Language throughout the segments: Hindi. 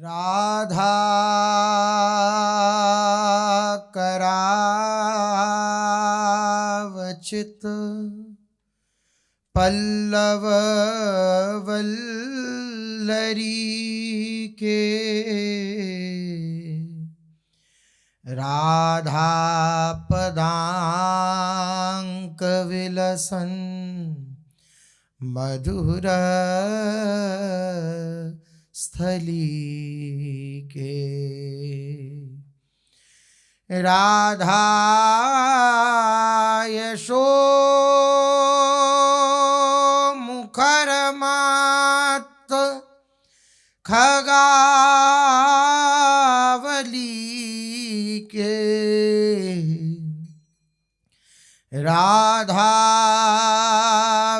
राधा करावचित पल्लव वल्लरी के राधा पदांक विलसन मधुर स्थली के राधा यशो मुखर मात खगावली के राधा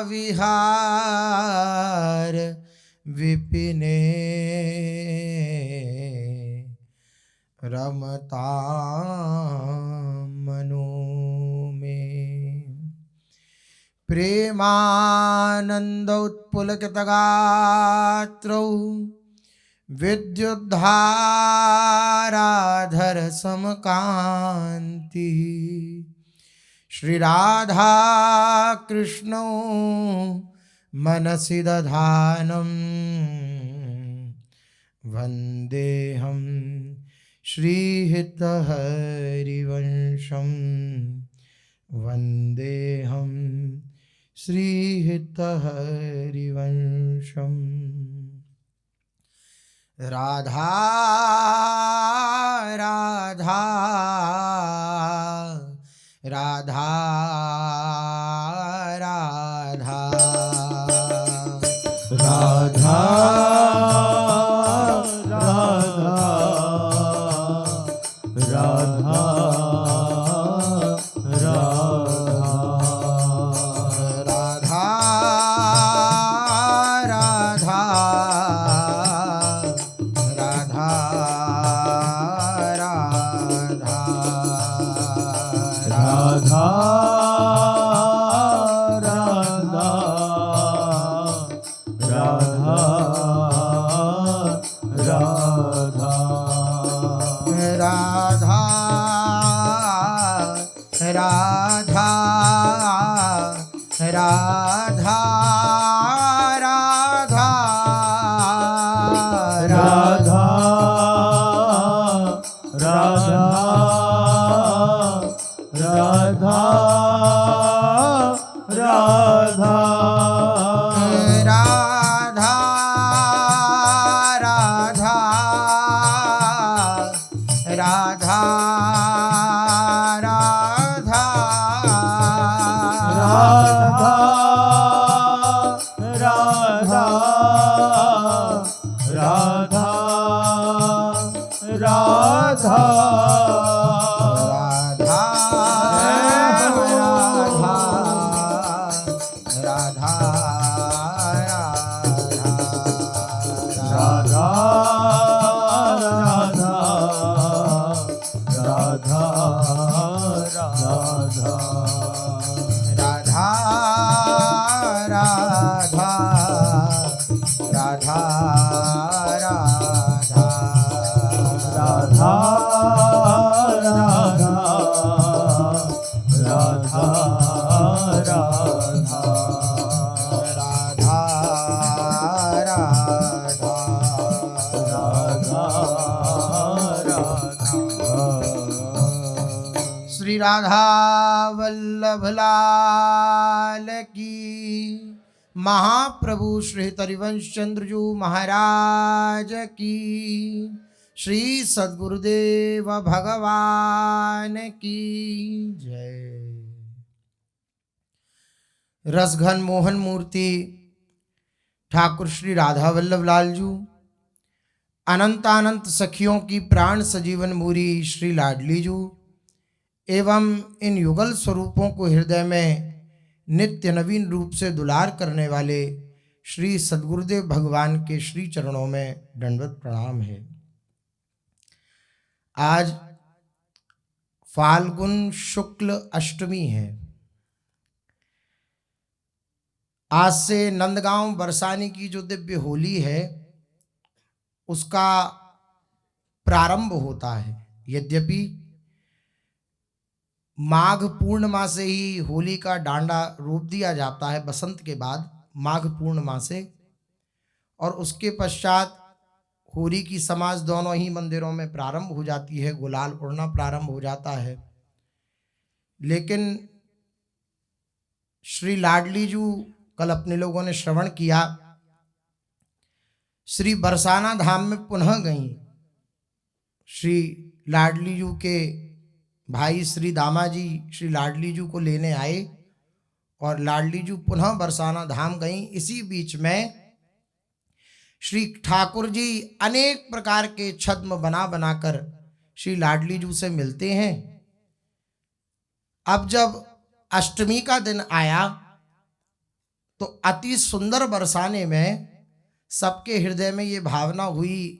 विहार विपिने रमता मनो में प्रेमानंद उत्पुलकित गात्रौ विद्युद्धाराधर समकांति श्री राधा कृष्णो मनसि दधानं वन्देऽहं श्रीहितहरिवंशं वन्देऽहं श्रीहितहरिवंशम् राधा राधा राधा राधा राधा राधा श्री राधा वल्लभ लाल की, महाप्रभु श्री हरिवंश चंद्र जी महाराज की, श्री सद्गुरुदेव भगवान की जय। रसघन मोहन मूर्ति ठाकुर श्री राधा वल्लभ लाल जी, अनंतानंत सखियों की प्राण सजीवन मूरी श्री लाडली जी एवं इन युगल स्वरूपों को हृदय में नित्य नवीन रूप से दुलार करने वाले श्री सद्गुरुदेव भगवान के श्री चरणों में दंडवत प्रणाम है। आज फाल्गुन शुक्ल अष्टमी है। आज से नंदगांव बरसाने की जो दिव्य होली है उसका प्रारंभ होता है। यद्यपि माघ पूर्णिमा से ही होली का डांडा रोप दिया जाता है, बसंत के बाद माघ पूर्णिमा से, और उसके पश्चात होली की समाज दोनों ही मंदिरों में प्रारंभ हो जाती है, गुलाल उड़ना प्रारंभ हो जाता है। लेकिन श्री लाडली जू कल अपने लोगों ने श्रवण किया, श्री बरसाना धाम में पुनः गई। श्री लाडली जू के भाई श्री दामाजी श्री लाडली जू को लेने आए और लाडली जू पुनः बरसाना धाम गई। इसी बीच में श्री ठाकुर जी अनेक प्रकार के छद्म बना बनाकर श्री लाडली जू से मिलते हैं। अब जब अष्टमी का दिन आया तो अति सुंदर बरसाने में सबके हृदय में ये भावना हुई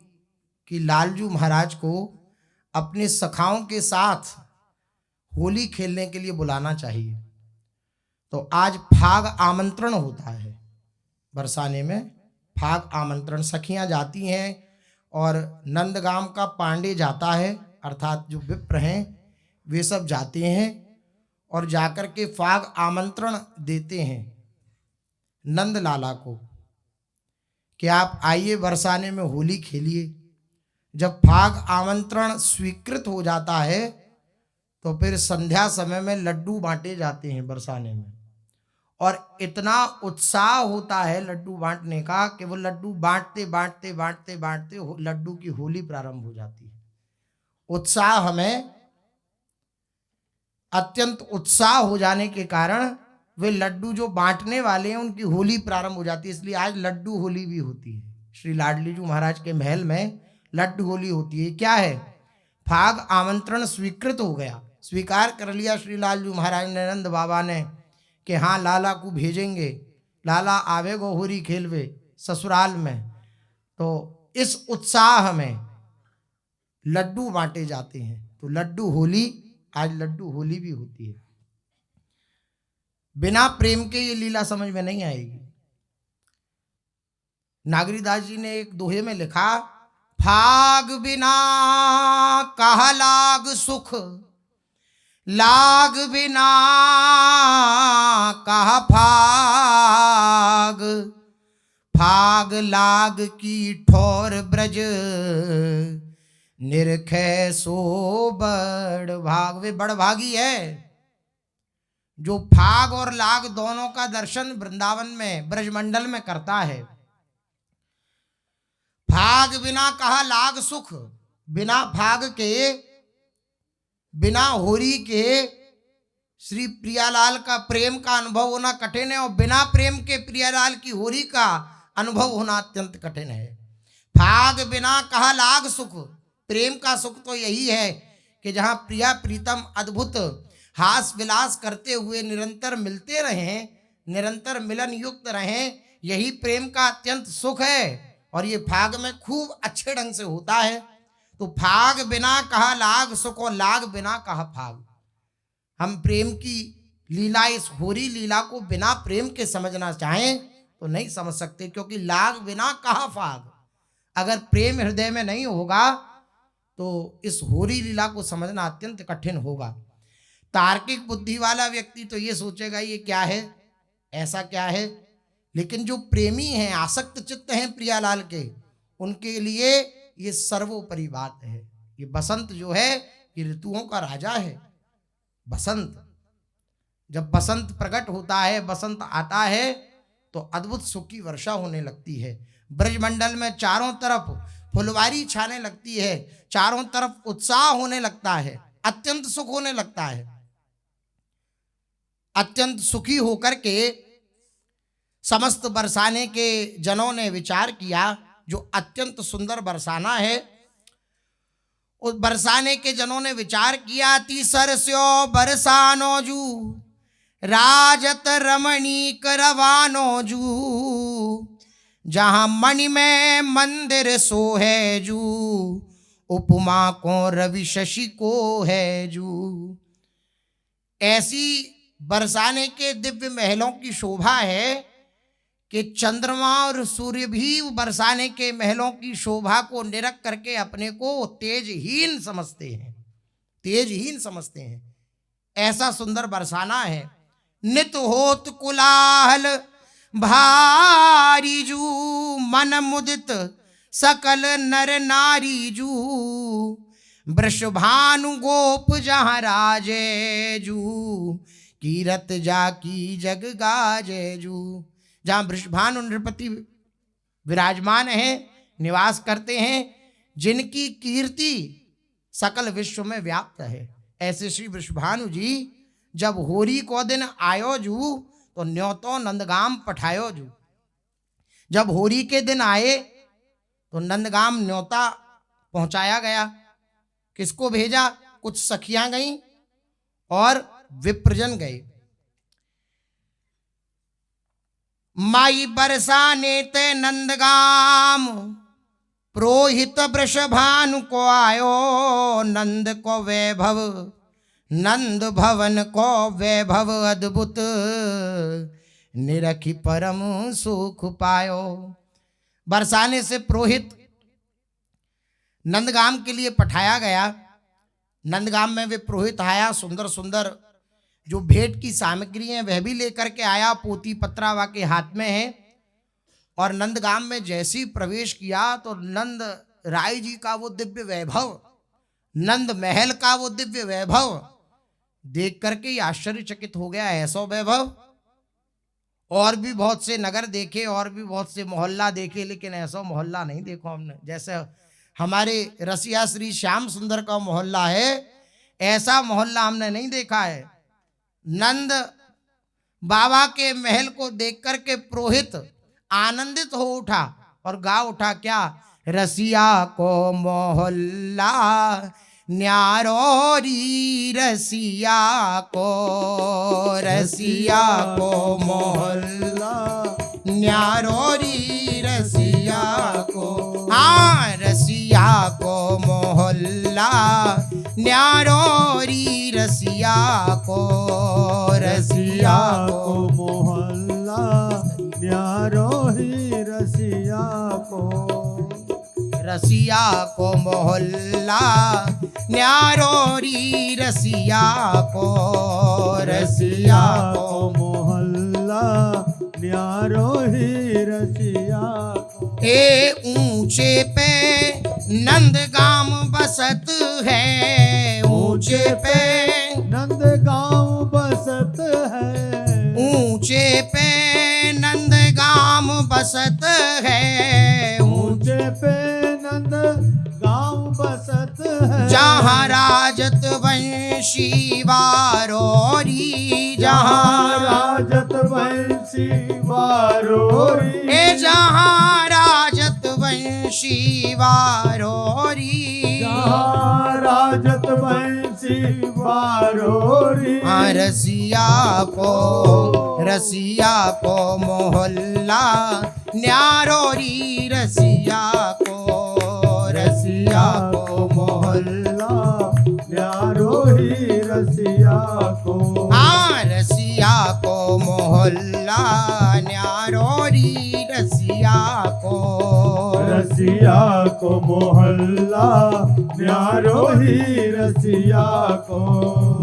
कि लालजू महाराज को अपने सखाओं के साथ होली खेलने के लिए बुलाना चाहिए। तो आज फाग आमंत्रण होता है, बरसाने में फाग आमंत्रण, सखियां जाती हैं और नंदगाम का पांडे जाता है, अर्थात जो विप्र हैं वे सब जाते हैं और जाकर के फाग आमंत्रण देते हैं नंद लाला को कि आप आइए बरसाने में होली खेलिए। जब फाग आमंत्रण स्वीकृत हो जाता है तो फिर संध्या समय में लड्डू बांटे जाते हैं बरसाने में, और इतना उत्साह होता है लड्डू बांटने का कि वो लड्डू बांटते बांटते बांटते बांटते लड्डू की होली प्रारंभ हो जाती है। उत्साह हमें अत्यंत उत्साह हो जाने के कारण वे लड्डू जो बांटने वाले हैं उनकी होली प्रारंभ हो जाती है। इसलिए आज लड्डू होली भी होती है। श्री लाडली जू महाराज के महल में लड्डू होली होती है। क्या है? फाग आमंत्रण स्वीकृत हो गया, स्वीकार कर लिया श्री लालजू महाराज ने, नंद बाबा ने, कि हाँ लाला को भेजेंगे, लाला आवेगो होली खेलवे ससुराल में। तो इस उत्साह में लड्डू बांटे जाते हैं। तो लड्डू होली, आज लड्डू होली भी होती है। बिना प्रेम के ये लीला समझ में नहीं आएगी। नागरीदास जी ने एक दोहे में लिखा, फाग बिना कहा लाग सुख, लाग बिना कहा फाग, फाग लाग की ठोर ब्रज, निरखे सो बड़ भाग। वे बड़ भागी है जो फाग और लाग दोनों का दर्शन वृंदावन में ब्रजमंडल में करता है। फाग बिना कहा लाग सुख, बिना फाग के, बिना होली के श्री प्रियालाल का प्रेम का अनुभव होना कठिन है, और बिना प्रेम के प्रियालाल की होली का अनुभव होना अत्यंत कठिन है। फाग बिना कहा लाग सुख, प्रेम का सुख तो यही है कि जहां प्रिया प्रीतम अद्भुत हास विलास करते हुए निरंतर मिलते रहें, निरंतर मिलन युक्त रहें, यही प्रेम का अत्यंत सुख है। और ये फाग में खूब अच्छे ढंग से होता है। तो फाग बिना कहा लाग सुख और लाग बिना कहा फाग। हम प्रेम की लीला, इस होरी लीला को बिना प्रेम के समझना चाहें तो नहीं समझ सकते, क्योंकि लाग बिना कहा फाग। अगर प्रेम हृदय में नहीं होगा तो इस होरी लीला को समझना अत्यंत कठिन होगा। तार्किक बुद्धि वाला व्यक्ति तो ये सोचेगा ये क्या है, ऐसा क्या है, लेकिन जो प्रेमी हैं, आसक्त चित्त हैं प्रियालाल के, उनके लिए ये सर्वोपरि बात है। ये बसंत जो है ये ऋतुओं का राजा है। बसंत, जब बसंत प्रकट होता है, बसंत आता है तो अद्भुत सुख की वर्षा होने लगती है। ब्रजमंडल में चारों तरफ फुलवारी छाने लगती है, चारों तरफ उत्साह होने लगता है, अत्यंत सुख होने लगता है। अत्यंत सुखी होकर के समस्त बरसाने के जनों ने विचार किया, जो अत्यंत सुंदर बरसाना है, उस बरसाने के जनों ने विचार किया, तीसर स्यो बरसानो जू, राजत रमणीक रवानो जू, जहां मणि में मंदिर सो है जू, उपमा को रवि शशि को है जू। ऐसी बरसाने के दिव्य महलों की शोभा है कि चंद्रमा और सूर्य भी बरसाने के महलों की शोभा को निरख करके अपने को तेजहीन समझते हैं, तेजहीन समझते हैं। ऐसा सुंदर बरसाना है। नित होत कुलाहल भारी जू, मन मुदित सकल नर नारी जू, वृषभानु गोप जहाँ राजे जू, कीरत जाकी जग गाजे जू। जहाँ वृषभानु नृपति विराजमान है, निवास करते हैं, जिनकी कीर्ति सकल विश्व में व्याप्त है, ऐसे श्री वृषभानु जी जब होरी को दिन आयो जू तो न्योतो नंदगाम पठायो जू। जब होरी के दिन आए तो नंदगाम न्योता पहुंचाया गया। किसको भेजा? कुछ सखियां गईं और विप्रजन गए। माई बरसाने ते नंदगाम, पुरोहित वृषभानु को आयो, नंद को वैभव नंद भवन को वैभव अद्भुत, निरखी परम सुख पायो। बरसाने से पुरोहित नंदगाम के लिए पठाया गया। नंदगाम में वे पुरोहित आया, सुंदर सुंदर जो भेंट की सामग्री है वह भी लेकर के आया, पोती पत्रावा के हाथ में है। और नंदगाम में जैसे ही प्रवेश किया तो नंद राय जी का वो दिव्य वैभव, नंद महल का वो दिव्य वैभव देख करके ही आश्चर्यचकित हो गया। ऐसा वैभव और भी बहुत से नगर देखे और भी बहुत से मोहल्ला देखे, लेकिन ऐसा मोहल्ला नहीं देखो हमने। जैसे हमारे रसिया श्री श्याम सुंदर का मोहल्ला है, ऐसा मोहल्ला हमने नहीं देखा है। नंद बाबा के महल को देख करके पुरोहित आनंदित हो उठा और गा उठा, क्या? रसिया को मोहल्ला न्यारो री, रसिया को, रसिया को मोहल्ला न्यारो री, रसिया को। हाँ, रसिया को मोहल्ला न्यारो री, रसिया को, रसिया को मोहल्ला न्यारो ही, रसिया को, रसिया को मोहल्ला न्यारो री, रसिया को, रसिया को मोहल्ला न्यारो ही, रसिया को। ए ऊंचे पे नंदगाम बसत है, ऊंचे पे नंदगांव बसत है, ऊंचे पे नंदगाम बसत है, ऊंचे पे नंदगांव बसत है, जहाँ राजत वंशी वारोरी, जहाँ राजत वंशी वारोरी, ए जहाँ राजत वंशी वारोरी, जहाँ राजत वंशी वारोरी। रसिया को मोहल्ला न्यारोरी, रसिया को, रसिया को मोहल्ला न्यारो ही, रसिया को। हाँ, रसिया को मोहल्ला न्यारोरी, रसिया को, रसिया को मोहल्ला न्यारो ही, रसिया को।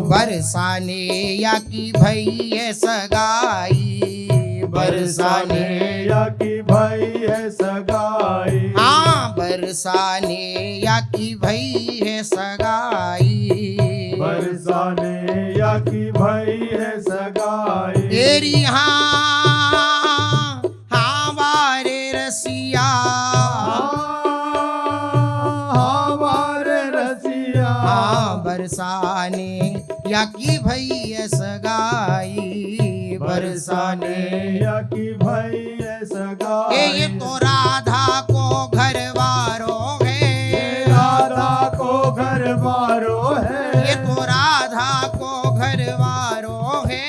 बरसाने या की भई है सगाई, बरसाने या की भई है सगाई, हाँ, बरसाने या की भई है सगाई, बरसाने या की भई है सगाई। तेरी हाँ हाँ वारे रसिया, हमारे रसिया, हाँ, बरसाने या की भई है सगाई, बरसाने या की भई है सगाई। ये तो राधा को घर वारो है, राधा को घर वारो है, ये तो राधा को घर वारो है,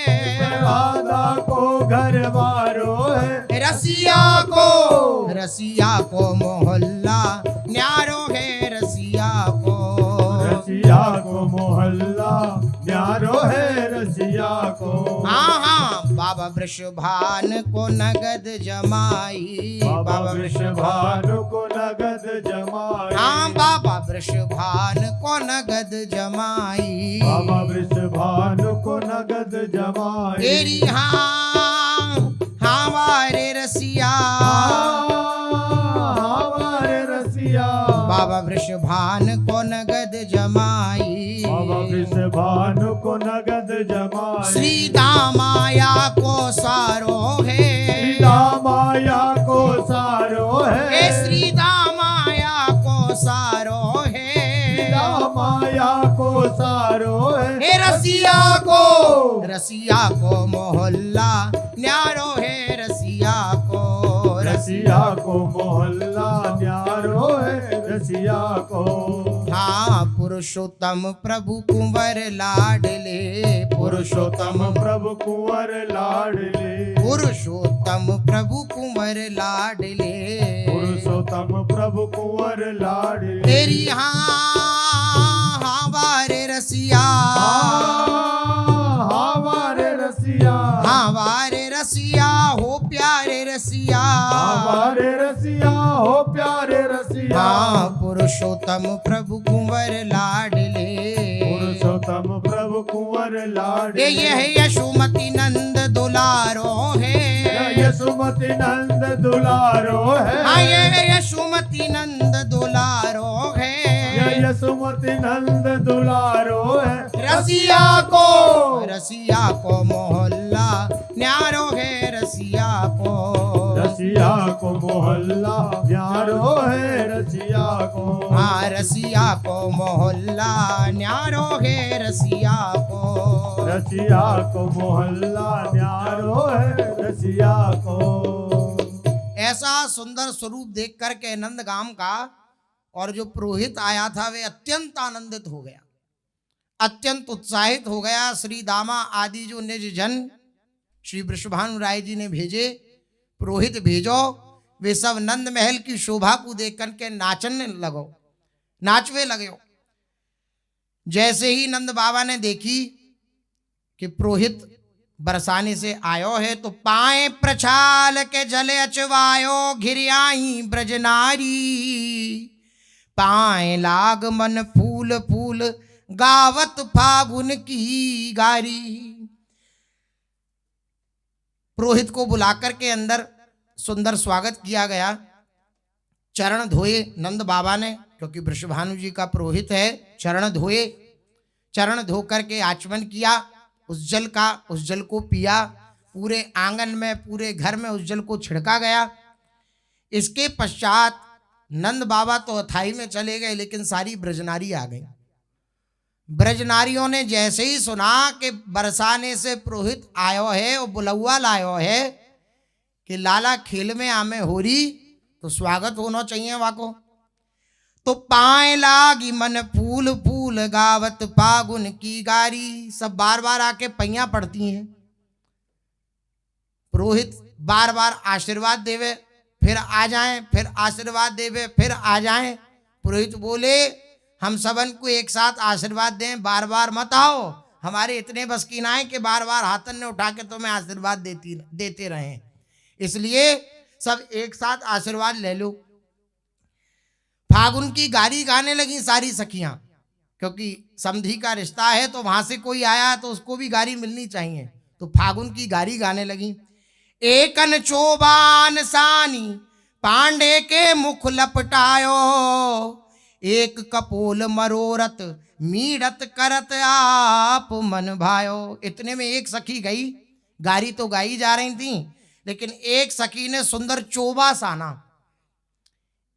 राधा को घर वारो है, रसिया को मोहल्ला न्यारो है, रसिया को, रसिया को मोहल्ला न्यारो है, रसिया को। हाँ हाँ, बाबा वृषभान को नगद जमाई, बाबा वृषभानु को नगद जमाई, हाँ बाबा वृषभान को नगद जमाई, बाबा वृषभानु को नगद जमाई। तेरी हाँ वारे रसिया, हमारे रसिया, बाबा वृषभान को नगद जमाई, बाबा वृषभानु को नगद जमाई। श्री दामाया को सारो है, सीता माया को सारो है, श्री दामाया को सारो है, सीता माया को सारो है। हे रसिया को मोहल्ला न्यारो है, रसिया को रसिया को मोहल्ला न्यारो है, रसिया को। हाँ पुरुषोत्तम प्रभु कुंवर लाडले, पुरुषोत्तम प्रभु कुंवर लाडले, पुरुषोत्तम प्रभु कुंवर लाडले, पुरुषोत्तम प्रभु कुंवर लाडले। तेरी हाँ वारे रसिया, हमारे रसिया, हाँ वारे रसिया हो प्यारे रसिया, हमारे रसिया हो प्यारे रसिया। हाँ पुरुषोत्तम प्रभु कुंवर लाडले, पुरुषोत्तम प्रभु कुंवर लाडले। ये है यशोमती नंद दुलारो है, यशोमती नंद दुलारो है, हाँ ये यशोमती नंद दुलारो है, यशोमती नंद दुलारो है। रसिया को मोहल्ला न्यारो है, रसिया को मोहल्ला न्यारो है, रसिया को। हाँ रसिया को मोहल्ला न्यारो है, रसिया को मोहल्ला न्यारो है, रसिया को। ऐसा सुंदर स्वरूप देख करके नंदगाम का और जो पुरोहित आया था वे अत्यंत आनंदित हो गया, अत्यंत उत्साहित हो गया। श्री दामा आदि जो निज जन श्री वृषभानु राय जी ने भेजे, पुरोहित भेजो, वे सब नंद महल की शोभा को देख करके नाचवे लगे। जैसे ही नंद बाबा ने देखी कि पुरोहित बरसाने से आयो है, तो पाए प्रछाल के जले अचवायो, घिरियाई ब्रजनारी, पाए लाग मन फूल फूल गावत फागुन की गारी। पुरोहित को बुलाकर के अंदर सुंदर स्वागत किया गया। चरण धोए नंद बाबा ने, क्योंकि वृषभानु जी का पुरोहित है। चरण धोए, चरण धो करके आचमन किया, उस जल को पिया। पूरे आंगन में, पूरे घर में उस जल को छिड़का गया। इसके पश्चात नंद बाबा तो अथाई में चले गए, लेकिन सारी ब्रजनारी आ गई। ब्रजनारियों ने जैसे ही सुना कि बरसाने से पुरोहित आयो है और बुलौआ लायो है कि लाला खेल में आमे हो रही, तो स्वागत होना चाहिए वाको। तो पाए लागी मन फूल फूल गावत फागुन की गारी। सब बार बार आके पैया पड़ती हैं। पुरोहित बार बार आशीर्वाद देवे, फिर आ जाएं, फिर आशीर्वाद देवे, फिर आ जाएं। पुरोहित बोले, हम सबन को एक साथ आशीर्वाद दें, बार बार मत आओ। हमारे इतने बस की ना है कि बार बार हाथन ने उठा के तुम्हें आशीर्वाद देते रहें, इसलिए सब एक साथ आशीर्वाद ले लो। फागुन की गारी गाने लगी सारी सखियां, क्योंकि समधी का रिश्ता है, तो वहां से कोई आया तो उसको भी गारी मिलनी चाहिए। तो फागुन की गारी गाने लगी। एकन चोबान सानी पांडे के मुख लपटायो, एक कपोल मरोरत मीड़त करत आप मन भायो। इतने में एक सखी गई, गारी तो गाई जा रही थी, लेकिन एक सखी ने सुंदर चोबा साना,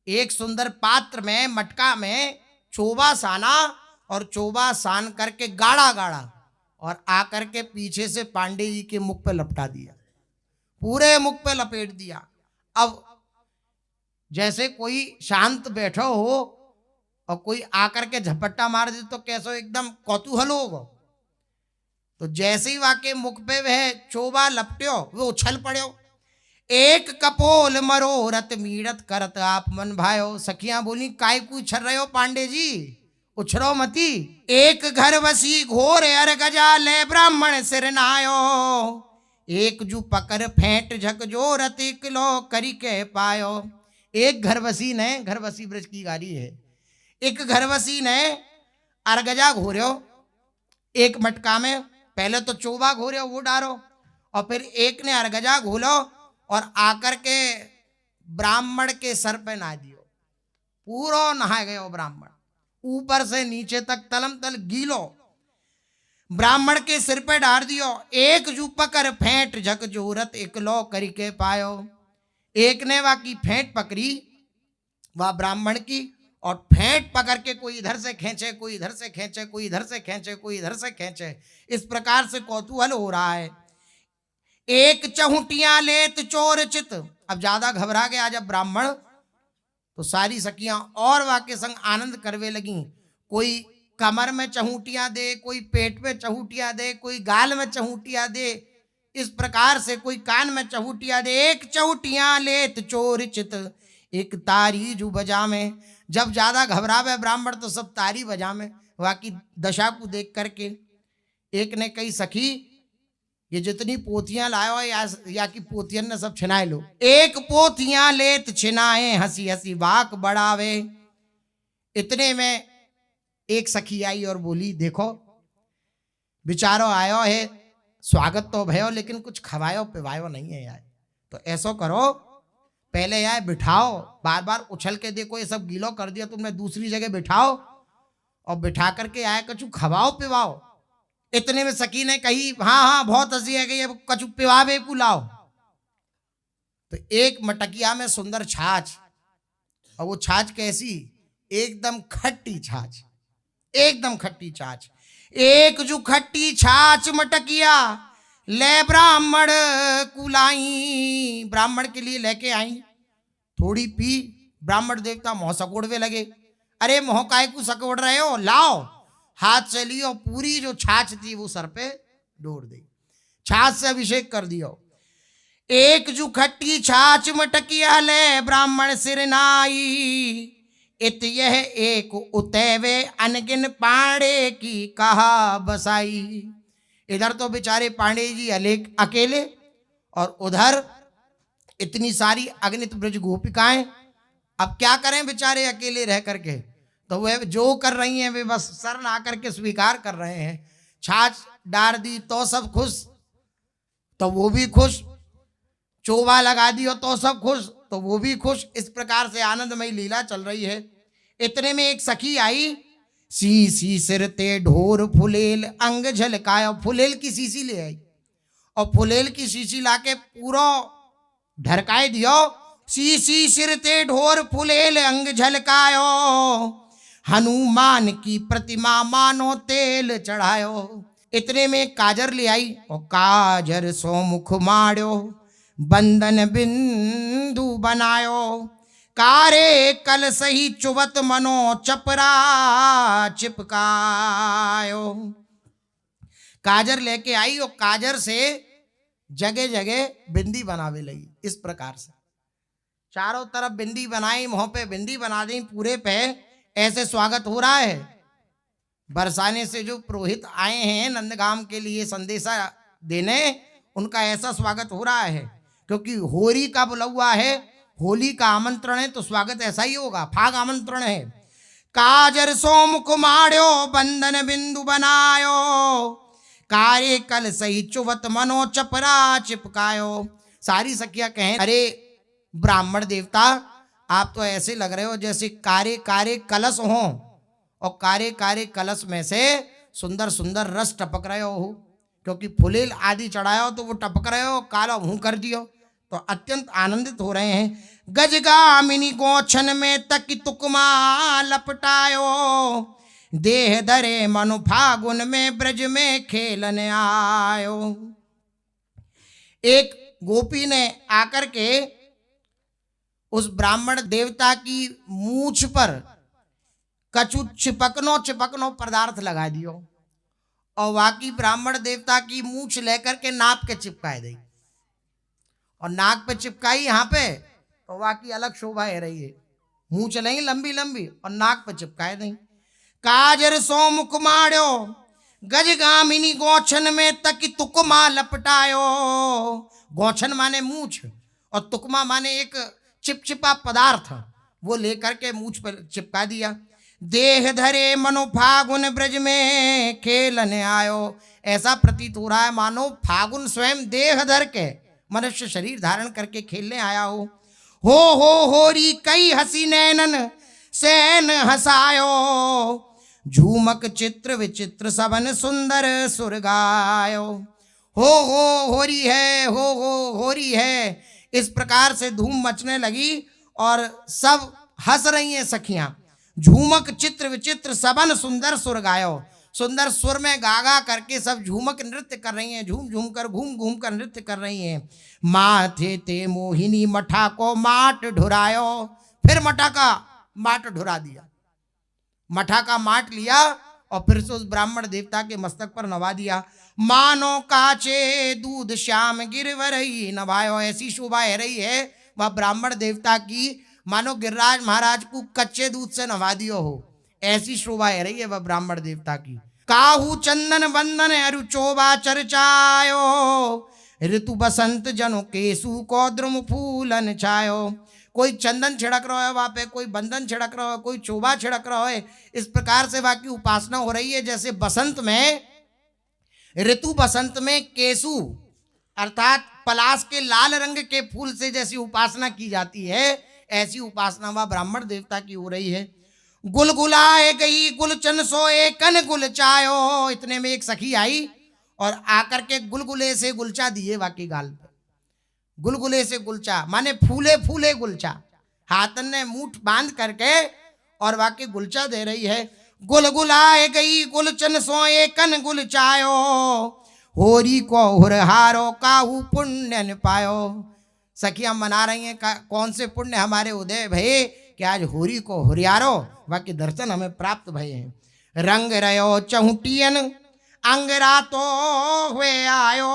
एक सुंदर पात्र में, मटका में चोबा साना, और चोबा सान करके गाढ़ा गाढ़ा, और आकर के पीछे से पांडे जी के मुख पे लपटा दिया, पूरे मुख पे लपेट दिया। अब जैसे कोई शांत बैठा हो और कोई आकर के झपट्टा मार दे तो कैसे एकदम कौतूहल होगा। तो जैसे ही वाके मुख पे वह चोबा लपट्यो, वो उछल पड़ो। एक कपोल मरोरत मीड़त करत आप मन भायो। सखियां बोली, काय को उछल रहे हो पांडे जी, उछलो मती। एक घर वसी घोर अर गजा ले ब्राह्मण सिर नायो, एक जू पकर फेंट झक जो रत किलो करी के पायो। एक घरवसी ने, घरवसी ब्रज की गाली है, एक घरवसी ने अरगजा घोर्यो एक मटका में। पहले तो चोबा घोर्यो वो डारो, और फिर एक ने अरगजा घोलो और आकर के ब्राह्मण के सर पे नहा दियो। पूरा नहा गयो ब्राह्मण, ऊपर से नीचे तक तलम तल गीलो, ब्राह्मण के सिर पे डाल दियो। एक जू पकर फेंट झक जोरत इकलो करके पायो। एक ने वाकी फेंट पकड़ी वह ब्राह्मण की, और फेंट पकड़ के कोई इधर से खींचे, कोई इधर से खींचे, कोई इधर से खींचे, कोई इधर से खींचे। इस प्रकार से कौतूहल हो रहा है। एक चहुटियां लेत चोर चित। अब ज्यादा घबरा गया जब ब्राह्मण, तो सारी सखियां और वाके संग आनंद करवे लगी। कोई कमर में चहूटियां दे, कोई पेट में चहूटियां दे, कोई गाल में चहूटियां दे, इस प्रकार से कोई कान में चहूटियां दे। एक चहूटियां लेत चोर चित एक तारी जू बजा में। जब ज्यादा घबरावे ब्राह्मण तो सब तारी बजा में। वाकी दशा को देख करके एक ने कही, सखी ये जितनी पोथियां लायो या कि पोथियन ने सब छिनाए लो। एक पोथियां लेत छिनाए हंसी हंसी वाक बढ़ावे। इतने में एक सखी आई और बोली, देखो बिचारो आयो है, स्वागत तो भयो लेकिन कुछ खवायो पिवायो नहीं है यार। तो ऐसो करो, पहले यार बिठाओ, बार बार उछल के देखो ये सब गीलो कर दिया तुमने, दूसरी जगह बिठाओ और बिठा करके आए कछु खवाओ पिवाओ। इतने में सखी ने कही, हाँ हाँ बहुत हंसी है कि ये कछु पिवावे को लाओ। तो एक मटकिया में सुंदर छाछ, और वो छाछ कैसी, एकदम खट्टी छाछ, एकदम खट्टी छाछ। एक जो खट्टी छाछ मटकिया ले ब्राह्मण कुलाई, ब्राह्मण के लिए लेके आई। थोड़ी पी, ब्राह्मण देखता मुंह सकोड़वे लगे। अरे मुंह काय को सकोड़ रहे हो, लाओ। हाथ से लियो, पूरी जो छाछ थी वो सर पे डोर दी, छाछ से अभिषेक कर दियो। एक जो खट्टी छाछ मटकिया ले ब्राह्मण सिर नाई, इत यह एक उतैवे अनगिन पांडे की कहा बसाई। इधर तो बेचारे पांडे जी अकेले, और उधर इतनी सारी अगणित ब्रज गोपिकाएं। अब क्या करें बेचारे अकेले रह करके, तो वे जो कर रही हैं वे बस सर ना करके स्वीकार कर रहे हैं। छाछ डाल दी तो सब खुश, तो वो भी खुश। चोबा लगा दियो तो सब खुश, तो वो भी खुश। इस प्रकार से आनंदमयी लीला चल रही है। इतने में एक सखी आई, सी सिर ते ढोर फुलेल अंग झलकायो। फुलेल की शीशी ले आई, और फुलेल की शीशी लाके पूरा ढरकाए दियो। सी सिर ते ढोर फुलेल अंग झलकायो, हनुमान की प्रतिमा मानो तेल चढ़ायो। इतने में काजर ले आई, और काजर सो मुख माड़ो बंदन बिंदु बनायो। कारे कल सही चुवत मनो चपरा चिपकायो। काजर लेके आई और काजर से जगह जगह बिंदी बनावे लगी। इस प्रकार से चारों तरफ बिंदी बनाई, मुंह पे बिंदी बना दी, पूरे पे ऐसे स्वागत हो रहा है। बरसाने से जो पुरोहित आए हैं नंदगाम के लिए संदेशा देने, उनका ऐसा स्वागत हो रहा है, क्योंकि होरी का बुलवा है, होली का आमंत्रण है, तो स्वागत ऐसा ही होगा, फाग आमंत्रण है। काजर सो मुख माड़ो बंदन बिंदु बनायो, कारे कल सही चुवत मनो चपरा चिपकायो। सारी सखियां कहें, अरे ब्राह्मण देवता आप तो ऐसे लग रहे हो जैसे कारे कारे कलश हो, और कारे कारे कलश में से सुंदर सुंदर रस टपक रहे हो, क्योंकि फुलेल आदि चढ़ायो तो वो टपक रहे हो, काला मुंह कर दियो, तो अत्यंत आनंदित हो रहे हैं। गजगामिनी गोछन में तक तुकमा लपटायो, देह धरे मनु फागुन में ब्रज में खेलन आयो। एक गोपी ने आकर के उस ब्राह्मण देवता की मूछ पर कछु चिपकनो पदार्थ लगा दियो, और वाकी ब्राह्मण देवता की मूछ लेकर के नाक के चिपकाए दी, और नाक पे चिपकाई यहाँ पे, तो वाकी अलग शोभा है रही है। मूछ नहीं लंबी लंबी, और नाक पे चिपकाए दी। काजर सो मुख माड़ो गजगामिनी गौछन में तक तुकमा लपटायो। गौछन माने मूछ और तुकमा माने एक चिपचिपा पदार्थ, वो लेकर के मूछ पर चिपका दिया। देह धरे मनो फागुन ब्रज में खेलने आयो। ऐसा प्रतीत हो रहा है मानो फागुन स्वयं देह धर के मनुष्य शरीर धारण करके खेलने आया हो। होरी कई हसी नैनन सैन हसायो। झूमक चित्र विचित्र सबन सुंदर सुर गायो। होरी है, होरी है। इस प्रकार से धूम मचने लगी और सब हंस रही हैं सखियां। झूमक चित्र विचित्र सबन सुंदर सुर गायो। सुंदर सुर में गागा करके सब झूमक नृत्य कर रही हैं, झूम झूम कर घूम घूम कर नृत्य कर रही हैं। माथे ते मोहिनी मठा को माट ढुरायो। फिर मठा का माट ढुरा दिया, मठा का माट लिया और फिर से उस ब्राह्मण देवता के मस्तक पर नवा दिया। मानो काचे दूध श्याम गिरवर ही नवायो। ऐसी शोभा है रही है वह ब्राह्मण देवता की, मानो गिरिराज महाराज को कच्चे दूध से नवा दियो हो, ऐसी शोभा है रही है वह ब्राह्मण देवता की। काहू चंदन बंदन अरु चोबा चर्चायो। ऋतु बसंत जनो केसु कौद्रुम फूलन छायो। कोई चंदन छिड़क रहा है वहां पे, कोई बंधन छिड़क रहा है, कोई चोबा छिड़क रहा है। इस प्रकार से वहां की उपासना हो रही है जैसे बसंत में, ऋतु बसंत में केसु अर्थात पलाश के लाल रंग के फूल से जैसी उपासना की जाती है, ऐसी उपासना वह ब्राह्मण देवता की हो रही है। गुलगुलाए गई गुलचन सोए कन गुलचायो। इतने में एक सखी आई और आकर के गुलगुले से गुलचा दिए वाकी गाल पे। गुलगुले से गुलचा माने फूले फूले गुलचा, हाथन ने मूठ बांध करके और वाकी गुलचा दे रही है। गुलगुलाए गई गुलचन सोए कन गुलचायो। होरी को हुरहारो काहू पुण्य न पायो। सखियां मना रही हैं कौन से पुण्य हमारे उदय भये कि आज होरी को हुरियारो बाकी दर्शन हमें प्राप्त भये हैं। रंग रयो चहुटियन अंगरा तो हुए आयो।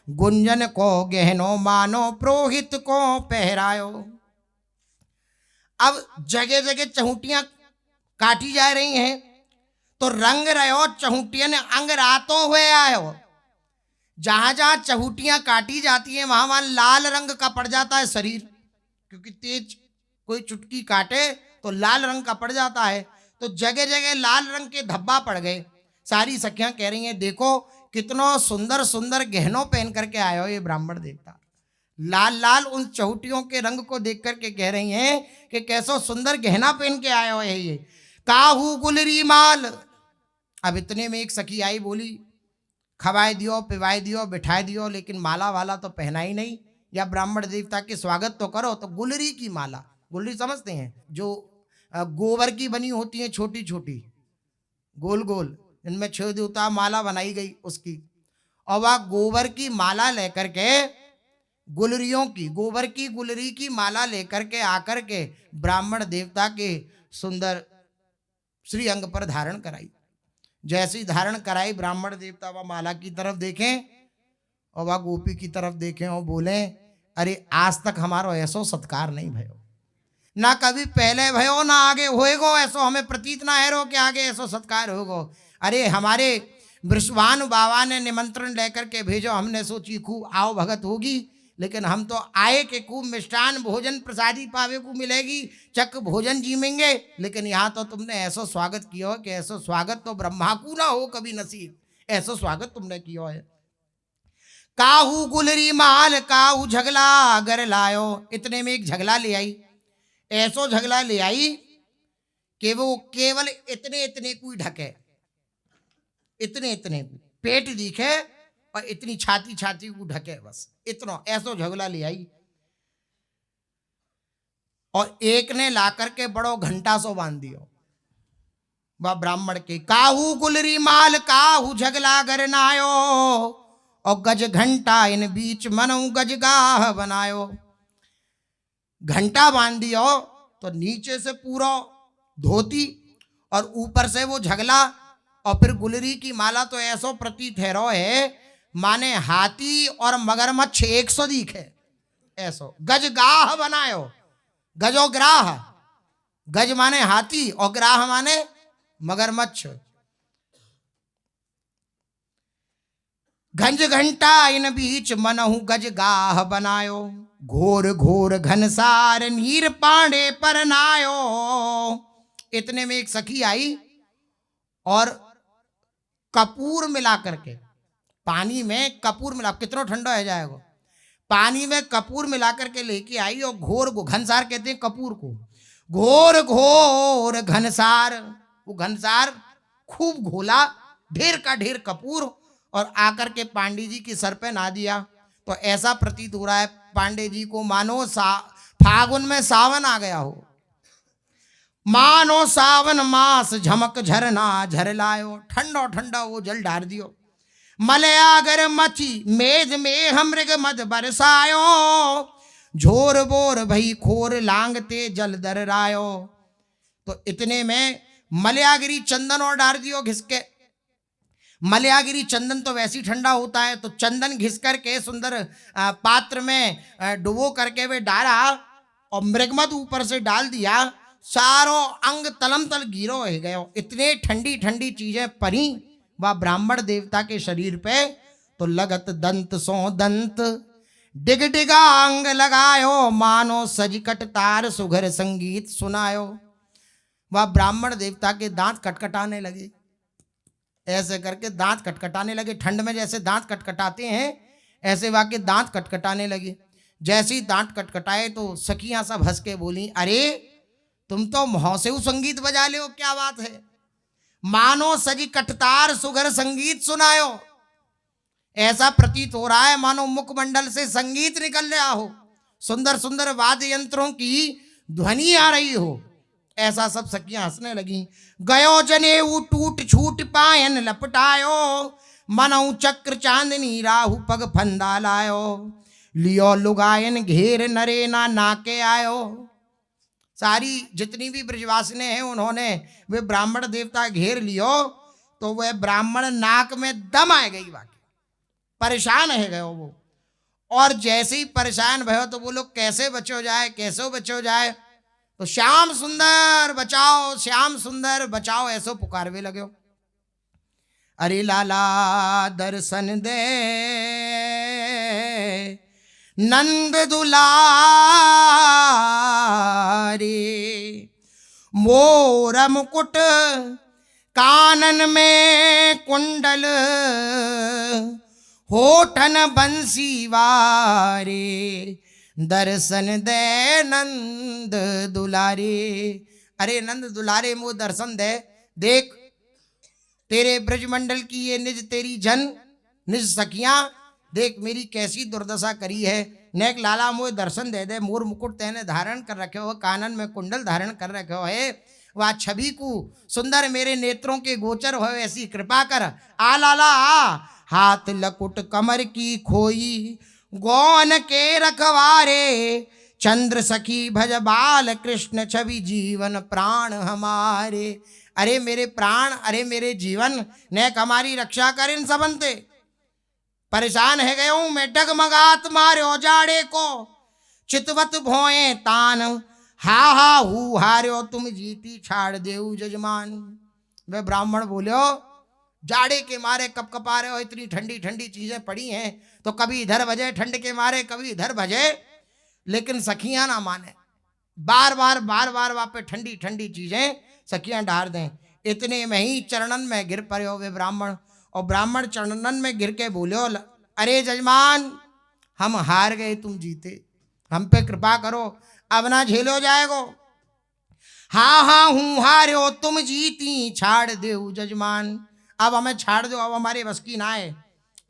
गुंजन को गहनो मानो पुरोहित को पहरायो। अब जगह जगह चहुटियां काटी जा रही हैं तो रंग रहो चहुटियन अंग रातो हुए आयो। जहां जहां चहुटियां काटी जाती हैं वहां वहां लाल रंग का पड़ जाता है शरीर, क्योंकि तेज कोई चुटकी काटे तो लाल रंग का पड़ जाता है। तो जगह जगह लाल रंग के धब्बा पड़ गए। सारी सखियां कह रही हैं देखो कितना सुंदर सुंदर गहनों पहन करके आए हो ये ब्राह्मण देवता। लाल लाल उन चहुटियों के रंग को देख करके कह रही हैं कि कैसो सुंदर गहना पहन के आए हो है ये। काहू गुलरी माल। अब इतने में एक सखी आई, बोली खवाए दियो पिवाए दियो बिठाए दियो, लेकिन माला वाला तो पहना ही नहीं। या ब्राह्मण देवता के स्वागत तो करो तो गुलरी की माला, गुलरी समझते हैं जो गोबर की बनी होती है, छोटी छोटी गोल गोल, इनमें छेद होता, माला बनाई गई उसकी। और वह गोबर की माला लेकर के गुलरियों की, गोबर की गुलरी की माला लेकर के आकर के ब्राह्मण देवता के सुंदर श्री अंग पर धारण कराई। जैसी धारण कराई ब्राह्मण देवता वह माला की तरफ देखें और वह गोपी की तरफ देखें और बोले अरे आज तक हमारो ऐसो सत्कार नहीं भयो, ना कभी पहले भयो ना आगे होएगो, ऐसो हमें प्रतीत ना है कि आगे ऐसो सत्कार होगो। अरे हमारे वृषभानु बाबा ने निमंत्रण लेकर के भेजो, हमने सोची खूब आओ भगत होगी, लेकिन हम तो आए कि खूब मिष्ठान भोजन प्रसादी पावे को मिलेगी, चक भोजन जीमेंगे, लेकिन यहाँ तो तुमने ऐसा स्वागत किया हो कि ऐसा स्वागत तो ब्रह्मा को ना हो कभी नसीब, ऐसा स्वागत तुमने किया है। काहू गुलरी माल काहू झगला अगर लायो। इतने में एक झगला ले आई, ऐसो झगला ले आई कि वो केवल इतने इतने को ढके, इतने इतने को पेट दिखे और इतनी छाती छाती को ढके, बस इतना ऐसो झगला ले आई। और एक ने लाकर के बड़ो घंटा सो बांध दियो वह ब्राह्मण के। काहू गुलरी माल काहू झगला गरनायो। और गज घंटा इन बीच मनु गजगाह बनायो। घंटा बांध दियो तो नीचे से पूरा धोती और ऊपर से वो झगला और फिर गुलरी की माला, तो ऐसो प्रतीत है रो है माने हाथी और मगरमच्छ 100 दिखे ऐसो। गजगाह बनायो, गजो ग्राह, गज माने हाथी और ग्राह माने मगरमच्छ। घंज घंटा इन बीच मनहु गज गाह बनायो, घोर घोर घनसार नीर पांडे पर नायो। इतने में एक सखी आई और कपूर मिला करके, पानी में कपूर मिला, कितना ठंडा हो जाएगा, पानी में कपूर मिला करके लेके आई और घोर घनसार कहते हैं कपूर को, घोर घोर घनसार, वो घनसार खूब घोला, ढेर का ढेर कपूर, और आकर के पांडे जी के सर पे ना दिया। तो ऐसा प्रतीत हो रहा है पांडे जी को मानो फागुन में सावन आ गया हो, मानो सावन मास झमक झरना झर लायो, ठंडो ठंडा वो जल डार दियो। मलयागर मची मेज में हम मृग मद बरसायो, झोर बोर भई खोर लांगते जल दर रायो। तो इतने में मलयागिरी चंदन और डार दियो घिसके। मलयागिरी चंदन तो वैसे ही ठंडा होता है, तो चंदन घिस करके सुंदर पात्र में डुबो करके वे डाला और मृगमद ऊपर से डाल दिया, सारो अंग तलम तल गिरो हो गयो। इतने ठंडी ठंडी चीजें परी वह ब्राह्मण देवता के शरीर पे, तो लगत दंत सो दंत डिग डिगा अंग लगायो, मानो सजकट तार सुघर संगीत सुनायो। वह ब्राह्मण देवता के दांत कटकटाने लगे, ऐसे करके दांत कटकटाने लगे। ठंड में जैसे दांत कटकटाते हैं ऐसे वह के दांत कटकटाने लगे। जैसे ही दांत कटकटाए तो सखियां सब हंस के बोली, अरे तुम तो मौसेऊ संगीत बजा ले हो, क्या बात है, मानो सजी कटतार सुगर संगीत सुनायो। ऐसा प्रतीत हो रहा है मानो मुखमंडल से संगीत निकल रहा हो, सुंदर सुंदर वाद्य यंत्रों की ध्वनि आ रही हो। ऐसा सब सखियां हंसने लगी। गयो जनेऊ टूट छूट पायन लपटायो, मनऊ चक्र चांदनी राहु पग फंदा लायो, लियो लुगायन घेर नरे ना नाके आयो। सारी जितनी भी ब्रजवासिने हैं उन्होंने वे ब्राह्मण देवता घेर लियो, तो वह ब्राह्मण नाक में दम आ गई, वाकई परेशान है गयो वो। और जैसे ही परेशान भयो तो वो लोग कैसे बचो जाए, कैसे बचो जाए, तो श्याम सुंदर बचाओ, श्याम सुंदर बचाओ, ऐसो पुकारवे लगे। अरे लाला दर्शन दे नंद दुलारे, मोर मुकुट कानन में कुंडल, होठन बंसी वारे, दर्शन दे नंद दुलारे। अरे नंद दुलारे मो दर्शन दे, देख तेरे ब्रजमंडल की ये निज तेरी जन निज सखियां, देख मेरी कैसी दुर्दशा करी है। नेक लाला मोह दर्शन दे दे, मोर मुकुट तेने धारण कर रखे हो, कानन में कुंडल धारण कर रखे हो है, वह छवि को सुंदर मेरे नेत्रों के गोचर हो, ऐसी कृपा कर। आ लाला आ, हाथ लकुट कमर की खोई, गौन के रखवारे, चंद्र सखी भज बाल कृष्ण छवि जीवन प्राण हमारे। अरे मेरे प्राण, अरे मेरे जीवन, नेक हमारी रक्षा कर इन सबंते। परेशान है गया हूं मैं, डगमगात मार्यो जाड़े को, चितवत भोए तान, हा हा हु हार्यो तुम जीती छाड़ देऊ जजमान। वे ब्राह्मण बोलो, जाड़े के मारे कप कपा रहे हो, इतनी ठंडी ठंडी चीजें पड़ी हैं, तो कभी इधर बजे ठंड के मारे, कभी इधर बजे, लेकिन सखियां ना माने, बार बार वहाँ पे ठंडी ठंडी चीजें सखियां डाल दें। इतने में ही चरणन में गिर पड़े हो वे ब्राह्मण, और ब्राह्मण चरणन में गिर के बोले, अरे जजमान हम हार गए, तुम जीते, हम पे कृपा करो, अब ना झेलो जाएगो। हाँ हाँ हूँ हार्यो तुम जीती छाड़ देऊ जजमान, अब हमें छाड़ दो, अब हमारे बस की ना है।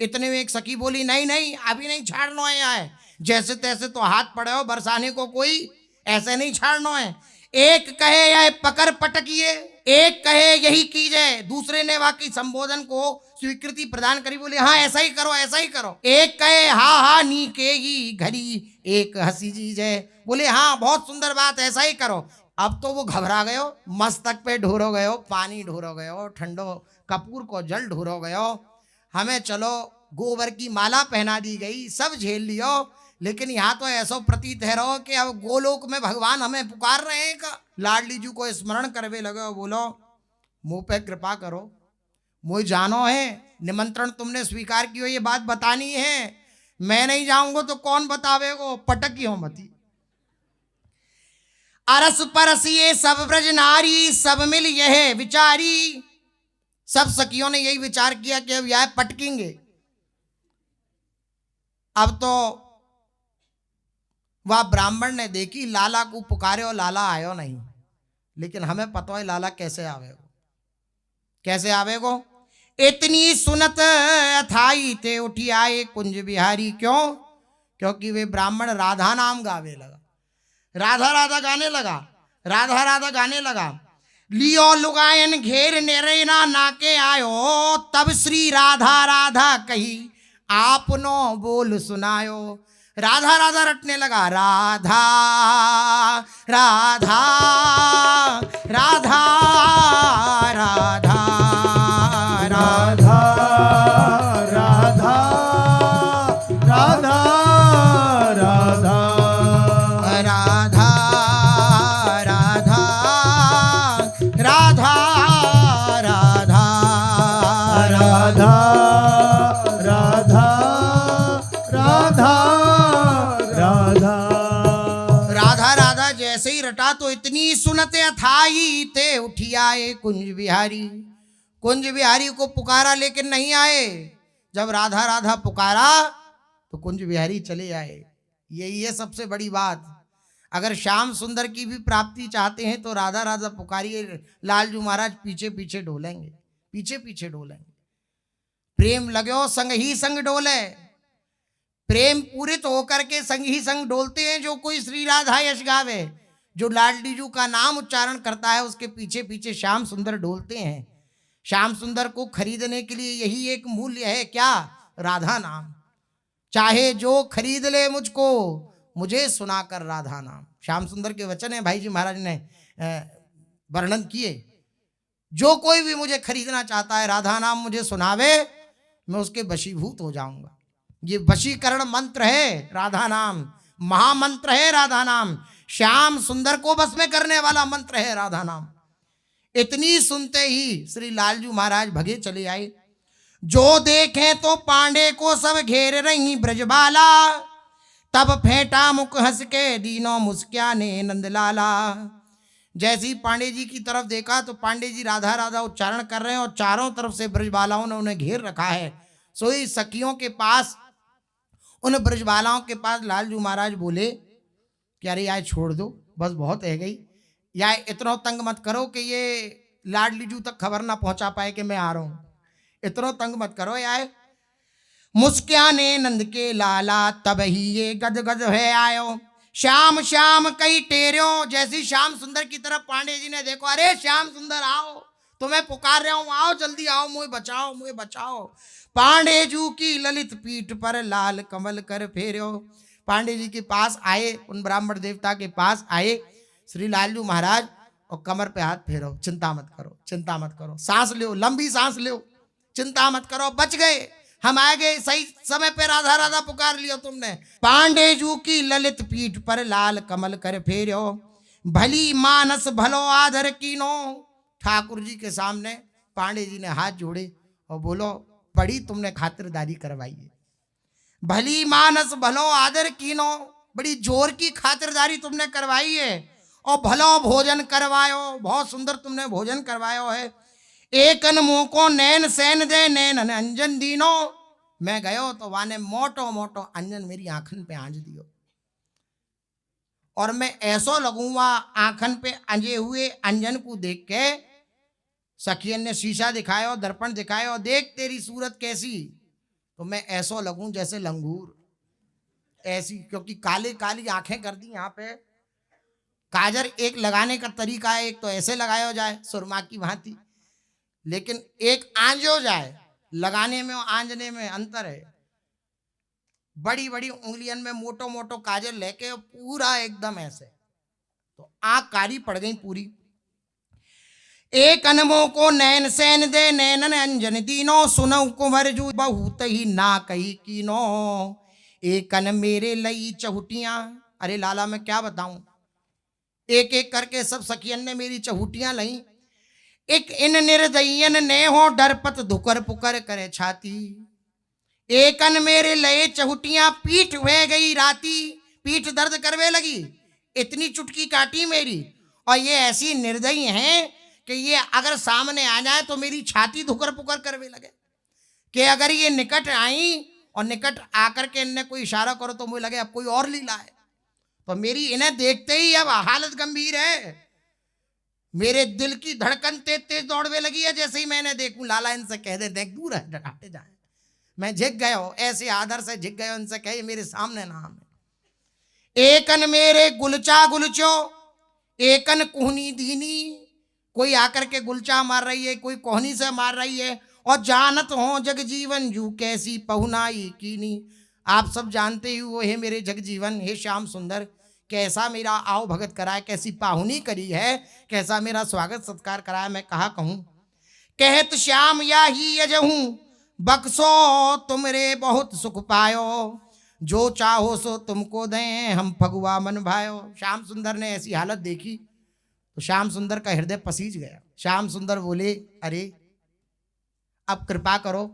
इतने में एक सखी बोली, नहीं नहीं अभी नहीं छाड़ना है, जैसे तैसे तो हाथ पड़े हो बरसाने को, कोई ऐसे नहीं छाड़ना है। एक कहे यह पकड़ पटकिए, एक कहे यही कीजिए, दूसरे ने वाकई संबोधन को स्वीकृति प्रदान करी, बोले हाँ ऐसा ही करो, ऐसा ही करो। एक कहे हा हा नीकेगी घड़ी, एक हंसी जीजे, बोले हाँ बहुत सुंदर बात, ऐसा ही करो। अब तो वो घबरा गयो, मस्तक पे ढोरो गयो, पानी ढोरो गयो, ठंडो कपूर को जल ढोरो गयो। हमें चलो गोबर की माला पहना दी गई, सब झेल लियो, लेकिन यहाँ तो ऐसा प्रतीत है रहो कि अब गोलोक में भगवान हमें पुकार रहे हैं का। लाडली जी को स्मरण करवे लगे, बोलो मुँह पे कृपा करो, मुझे जानो है, निमंत्रण तुमने स्वीकार कियो, ये बात बतानी है, मैं नहीं जाऊंगा तो कौन बतावेगो, पटकियो मती। अरस परस ये सब ब्रज नारी, सब मिल यह विचारी। सब सखियों ने यही विचार किया कि अब यह पटकेंगे। अब तो वह ब्राह्मण ने देखी लाला को पुकारे और लाला आयो नहीं, लेकिन हमें पता है लाला कैसे आवेगो, कैसे आवेगो। इतनी सुनत अथाई ते उठी आए कुंज बिहारी। क्यों? क्योंकि वे ब्राह्मण राधा नाम गावे लगा, राधा राधा गाने लगा, राधा राधा गाने लगा। लियो लुगायन घेर नेरेना नाके आयो, तब श्री राधा राधा कही आपनो बोल सुनायो। राधा राधा रटने लगा, राधा राधा राधा राधा राधा राधा राधा राधा राधा राधा राधा राधा राधा राधा राधा राधा राधा राधा जैसे ही रटा तो इतनी सुनते अथाई ते उठी आए कुंज बिहारी। कुंज बिहारी को पुकारा लेकिन नहीं आए। जब राधा राधा पुकारा तो कुंज बिहारी चले आए। यही है सबसे बड़ी बात। अगर श्याम सुंदर की भी प्राप्ति चाहते हैं तो राधा राधा पुकारिए, लालजू महाराज पीछे पीछे डोलेंगे, पीछे पीछे डोलेंगे। प्रेम लगो संग ही संग डोले। प्रेम पूरित होकर के संग ही संग डोलते हैं। जो कोई श्री राधा यश गावे, जो लाडली जू का नाम उच्चारण करता है, उसके पीछे पीछे श्याम सुंदर डोलते हैं। श्याम सुंदर को खरीदने के लिए यही एक मूल्य है, क्या? राधा नाम। चाहे जो खरीद ले मुझको, मुझे सुनाकर राधा नाम। श्याम सुंदर के वचन है, भाई जी महाराज ने वर्णन किए। जो कोई भी मुझे खरीदना चाहता है, राधा नाम मुझे सुनावे, मैं उसके वशीभूत हो जाऊंगा। ये वशीकरण मंत्र है राधा नाम, महामंत्र है राधा नाम। श्याम सुंदर को बस में करने वाला मंत्र है राधा नाम। इतनी सुनते ही श्री लालजू महाराज भगे चले आए। जो देखें तो पांडे को सब घेर रही ब्रजबाला, तब फेंटा मुख हंस के दीनों मुस्क्याने नंदलाला। जैसे ही पांडे जी की तरफ देखा तो पांडे जी राधा राधा उच्चारण कर रहे हैं और चारों तरफ से ब्रजबालाओं ने उन्हें घेर रखा है। सोई सखियों के पास, उन ब्रजबालाओं के पास लालजू महाराज बोले कि अरे यार छोड़ दो, बस बहुत है गई, या इतना तंग मत करो कि ये लाडली जू तक खबर ना पहुंचा पाए कि मैं आ रहा हूं। इतना तंग मत करो यार। मुस्क्याने नंद के लाला, तब ही ये गद गद है आयो। श्याम श्याम कई टेर्यो। जैसी श्याम सुंदर की तरफ पांडे जी ने देखो, अरे श्याम सुंदर आओ, तुम्हें पुकार रहा हूं, आओ जल्दी आओ, मुझे बचाओ, मुझे बचाओ। पांडे जू की ललित पीठ पर लाल कमल कर फेर्यो। पांडे जी के पास आए, उन ब्राह्मण देवता के पास आए श्री लालजू महाराज, और कमर पे हाथ फेरो, चिंता मत करो, चिंता मत करो, सांस लो, लंबी सांस लो, चिंता मत करो, बच गए, हम आ गए, सही समय पे राधा राधा पुकार लियो तुमने। पांडे जू की ललित पीठ पर लाल कमल कर फेर्यो, भली मानस भलो आदर कीनो। ठाकुर जी के सामने पांडे जी ने हाथ जोड़े और बोलो, बड़ी तुमने खातिरदारी करवाई है, भली मानस भलो आदर कीनो, बड़ी जोर की खातिरदारी तुमने करवाई है, और भलो भोजन करवायो, बहुत सुंदर तुमने भोजन करवायो है। एक मुंह को नैन सैन दे, नैन अंजन दीनो। मैं गयो तो वाने मोटो मोटो अंजन मेरी आंखन पे आंज दियो, और मैं ऐसो लगूंगा आंखन पे अंजे हुए अंजन को देख के। सखियन ने शीशा दिखायो, दर्पण दिखायो, देख तेरी सूरत कैसी, तो मैं ऐसो लगूं जैसे लंगूर, ऐसी, क्योंकि काले काली आंखें कर दी। यहाँ पे काजर एक लगाने का तरीका है, एक तो ऐसे लगाया जाए सुरमा की भांति, लेकिन एक आंजो जाए, लगाने में और आंजने में अंतर है। बड़ी बड़ी उंगलियन में मोटो मोटो काजल लेके पूरा एकदम ऐसे, तो आंख कारी पड़ गई पूरी। एक अनमो को नैन सैन दे, नैनन अंजन दीनो, सुनऊ कुंवर जू बहुत ही ना कही कीनो। एक अन मेरे लई चहुटियां। अरे लाला मैं क्या बताऊं, एक एक करके सब सखियन ने मेरी चहुटियां लई। एक इन निर्दयन ने हो डरपत धुकर पुकर करे छाती, एकन मेरे लये चहुटियां पीठ हुए गई राती, पीठ दर्द करवे लगी, इतनी चुटकी काटी मेरी। और ये ऐसी निर्दयी हैं कि ये अगर सामने आ जाए तो मेरी छाती धुकर पुकर करवे लगे, कि अगर ये निकट आई और निकट आकर के इनने कोई इशारा करो तो मुझे लगे अब कोई और लीला है। तो मेरी इन्हें देखते ही अब हालत गंभीर है, मेरे दिल की धड़कन तेज तेज दौड़वे लगी है। जैसे ही मैंने देखूं लाला इनसे कह दे देख दूर है हटे जाए, मैं झिक गया हो, ऐसे आदर से झिक गया, इनसे कहे मेरे सामने नाम है। एकन मेरे गुलचा गुलचो एकन कुहनी दीनी, कोई आकर के गुलचा मार रही है, कोई कोहनी से मार रही है। और जानत हो जग जीवन जू कैसी पहुनाई कीनी, आप सब जानते ही वो है मेरे जग जीवन, हे श्याम सुंदर कैसा मेरा आओ भगत कराए, कैसी पाहुनी करी है, कैसा मेरा स्वागत सत्कार कराया, मैं कहा कहूं। कहत श्याम या ही यजहूं बक्सो तुमरे बहुत सुख पायो, जो चाहो सो तुमको दें हम फगुआ मन भायो। श्याम सुंदर ने ऐसी हालत देखी तो श्याम सुंदर का हृदय पसीज गया। श्याम सुंदर बोले अरे अब कृपा करो,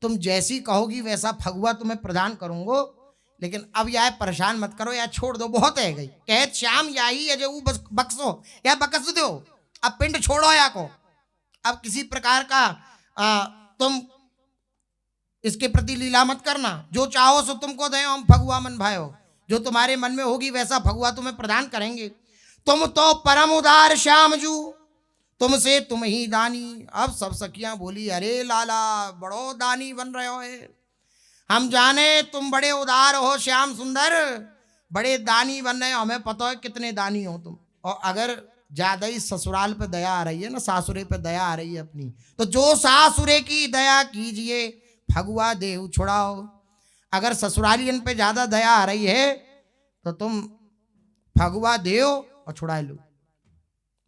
तुम जैसी कहोगी वैसा फगुआ तुम्हें प्रदान करूंगो, लेकिन अब यह परेशान मत करो या छोड़ दो, बहुत है गई। कहत श्याम याही है जो बक्सो या बकस दो, अब पिंड छोड़ो या को, अब किसी प्रकार का तुम इसके प्रति लीला मत करना, जो चाहो सो तुमको दे हम फगुआ मन भायो, जो तुम्हारे मन में होगी वैसा फगुआ तुम्हें प्रदान करेंगे। तुम तो परम उदार श्याम जू तुमसे तुम ही दानी। अब सब सखियां बोली अरे लाला बड़ो दानी बन रहे हो, हम जाने तुम बड़े उदार हो श्याम सुंदर, बड़े दानी बन रहे हो, हमें पता है कितने दानी हो तुम। और अगर ज्यादा ही ससुराल पे दया आ रही है ना, सासुरे पे दया आ रही है अपनी, तो जो सासुरे की दया कीजिए फगुआ देव छुड़ाओ। अगर ससुरालियन पे ज्यादा दया आ रही है तो तुम फगुआ देव और छुड़ा लो,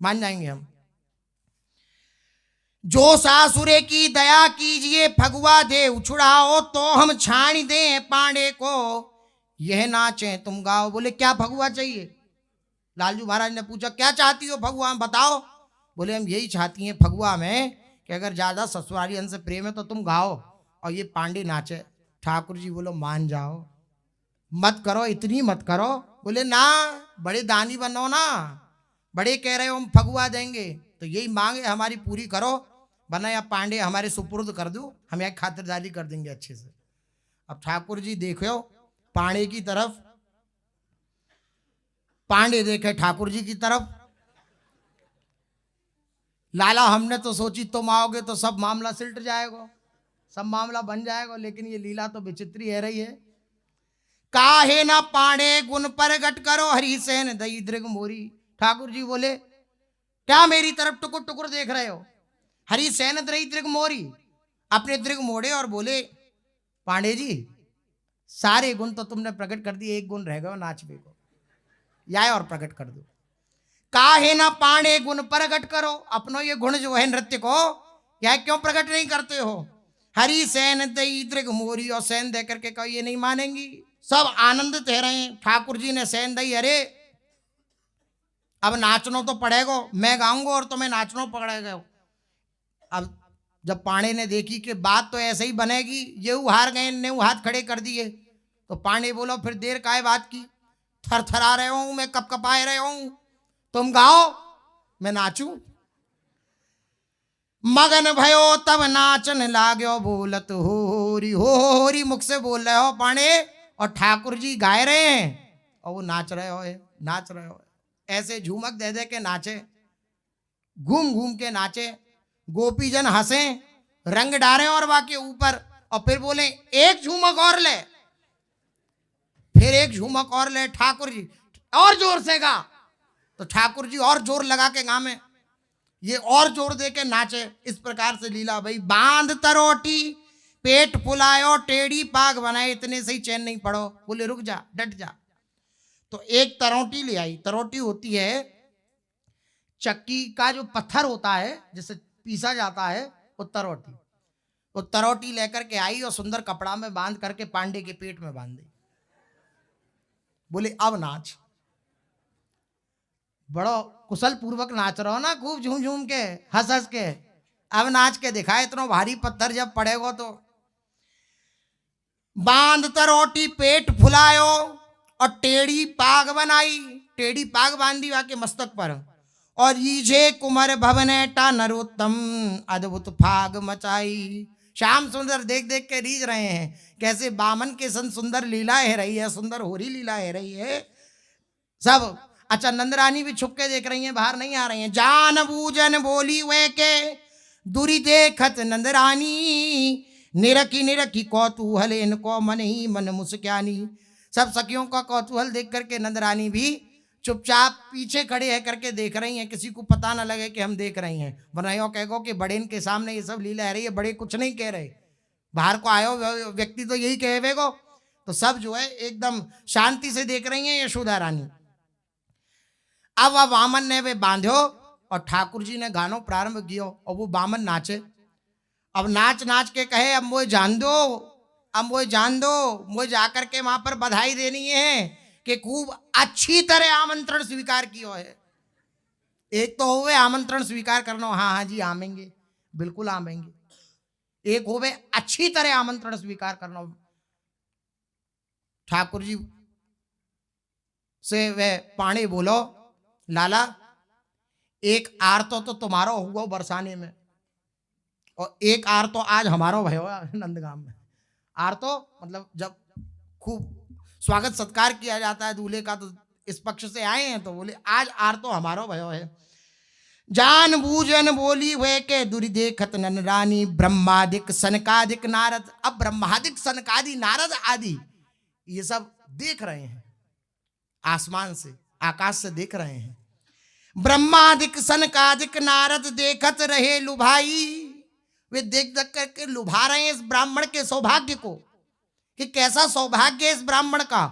मान जाएंगे हम। जो सासुरे की दया कीजिए फगुआ देव छुड़ाओ, तो हम छाणी दें पांडे को यह नाचे तुम गाओ। बोले क्या फगुआ चाहिए? लालजू महाराज ने पूछा क्या चाहती हो फगुआ में बताओ। बोले हम यही चाहती हैं फगुआ में कि अगर ज्यादा ससुरालियन से प्रेम है तो तुम गाओ और ये पांडे नाचे। ठाकुर जी बोलो मान जाओ, मत करो, इतनी मत करो। बोले ना बड़े दानी बनो ना, बड़े कह रहे हो हम फगुआ देंगे, तो यही मांग है हमारी पूरी करो, वरना या पांडे हमारे सुपुर्द कर दो, हम यहाँ खातिरदारी कर देंगे अच्छे से। अब ठाकुर जी देखो पांडे की तरफ, पांडे देखे ठाकुर जी की तरफ। लाला हमने तो सोची तुम आओगे तो सब मामला सिलट जाएगा, सब मामला बन जाएगा, लेकिन ये लीला तो विचित्री है रही है। काहे ना पांडे गुण प्रगट करो हरि सेन दई दृग मोरी। ठाकुर जी बोले क्या मेरी तरफ टुकुर टुकुर देख रहे हो? हरि सेन दई दृग मोरी, अपने दृग मोड़े और बोले पांडे जी सारे गुण तो तुमने प्रकट कर दिए, एक गुण रह गया नाचने को, या और प्रकट कर दो। काहे ना पांडे गुण प्रगट करो, अपनो ये गुण जो है नृत्य को यह क्यों प्रकट नहीं करते हो? हरि सेन दई दृग मोरी, और सेन दे करके कहो ये नहीं मानेंगी। सब आनंदित रहे हैं। ठाकुर जी ने सेन दई, अरे अब नाचनो तो पड़ेगा, मैं गाऊंगा और तुम्हें नाचनो पड़ेगा। अब जब पांडे ने देखी कि बात तो ऐसे ही बनेगी, ये हार गए, ने हाथ खड़े कर दिए, तो पांडे बोलो फिर देर काय बात की, थर थरा रहे हूं मैं, कप कपाए रहे हूं, तुम गाओ मैं नाचूं। मगन भयो तब नाचन लाग्यो बोलत होरी, होरी मुख से बोल रहे हो पांडे, और ठाकुर जी गाए रहे हैं और वो नाच रहे हो, नाच रहे हो। ऐसे झूमक दे दे के नाचे, घूम घूम के नाचे, गोपीजन हंसे, रंग डारे और बाकी ऊपर, और फिर बोले एक झूमक और ले, फिर एक झूमक और ले। ठाकुर जी और जोर से गा, तो ठाकुर जी और जोर लगा के गामे, ये और जोर दे के नाचे। इस प्रकार से लीला भाई। बांध तरोटी पेट फुलायो टेढ़ी पाग बनाए, इतने से ही चैन नहीं पड़ो। बोले रुक जा डट जा, तो एक तरोटी ले आई। तरोटी होती है चक्की का जो पत्थर होता है जिससे पीसा जाता है, वो तरोटी। वो तरोटी लेकर के आई और सुंदर कपड़ा में बांध करके पांडे के पेट में बांध दी। बोले अब नाच। बड़ो कुशल पूर्वक नाच रहो ना, खूब झूम झूम के, हंस हंस के। अब नाच के दिखा, इतना भारी पत्थर जब पड़ेगो तो। बांध तरोटी पेट फुलायो और टेढ़ी पाग बनाई, टेढ़ी पाग बांधी वाके मस्तक पर। और ईझे कुमार भवनेटा नरोत्तम अद्भुत फाग मचाई। श्याम सुंदर देख देख के रीझ रहे हैं, कैसे बामन के संग सुंदर लीला है रही है, सुंदर होरी लीला है रही है सब। अच्छा, नंदरानी भी छुप के देख रही हैं, बाहर नहीं आ रही हैं। जान बूझन बोली वे के दुरी देखत नंदरानी, निरखी निरखी कौतूहल इनको मन ही मन मुस्क्यानी। सब सखियों का कौतूहल देख करके नंदरानी भी चुपचाप पीछे खड़े है करके देख रही हैं, किसी को पता ना लगे कि हम देख रही हैं, वरना यो कहो कि बड़े इनके सामने ये सब लीला है रही है, बड़े कुछ नहीं कह रहे, बाहर को आयो व्यक्ति तो यही कहेगो। तो सब जो है एकदम शांति से देख रही हैं यशोदा रानी। अब वह वामन ने वे बांध्यो और ठाकुर जी ने गानो प्रारंभ कियो और वो बामन नाचे। अब नाच नाच के कहे, अब मुझे जान दो, अब मुझे जान दो, मुझे जाकर के वहां पर बधाई देनी है कि खूब अच्छी तरह आमंत्रण स्वीकार कियो है। एक तो होवे आमंत्रण स्वीकार करना, हाँ हाँ जी आमेंगे, बिल्कुल आमेंगे। एक होवे अच्छी तरह आमंत्रण स्वीकार करना। ठाकुर जी से वे पाणी बोलो, लाला एक आर तो तुम्हारो हुआ बरसाने में, और एक आर तो आज हमारो भयो नंदगाम में। आर तो मतलब जब खूब स्वागत सत्कार किया जाता है दूल्हे का, तो इस पक्ष से आए हैं तो बोले आज आर तो हमारो भयो है। जान बूझन बोली हुए के दुरी देखत नन रानी, ब्रह्मादिक सनकादिक नारद। अब ब्रह्मादिक सनकादि नारद आदि ये सब देख रहे हैं, आसमान से आकाश से देख रहे हैं। ब्रह्मादिक सनकादिक नारद देखत रहे लुभाई। वे देख देख करके लुभा रहे हैं इस ब्राह्मण के सौभाग्य को, कि कैसा सौभाग्य है इस ब्राह्मण का,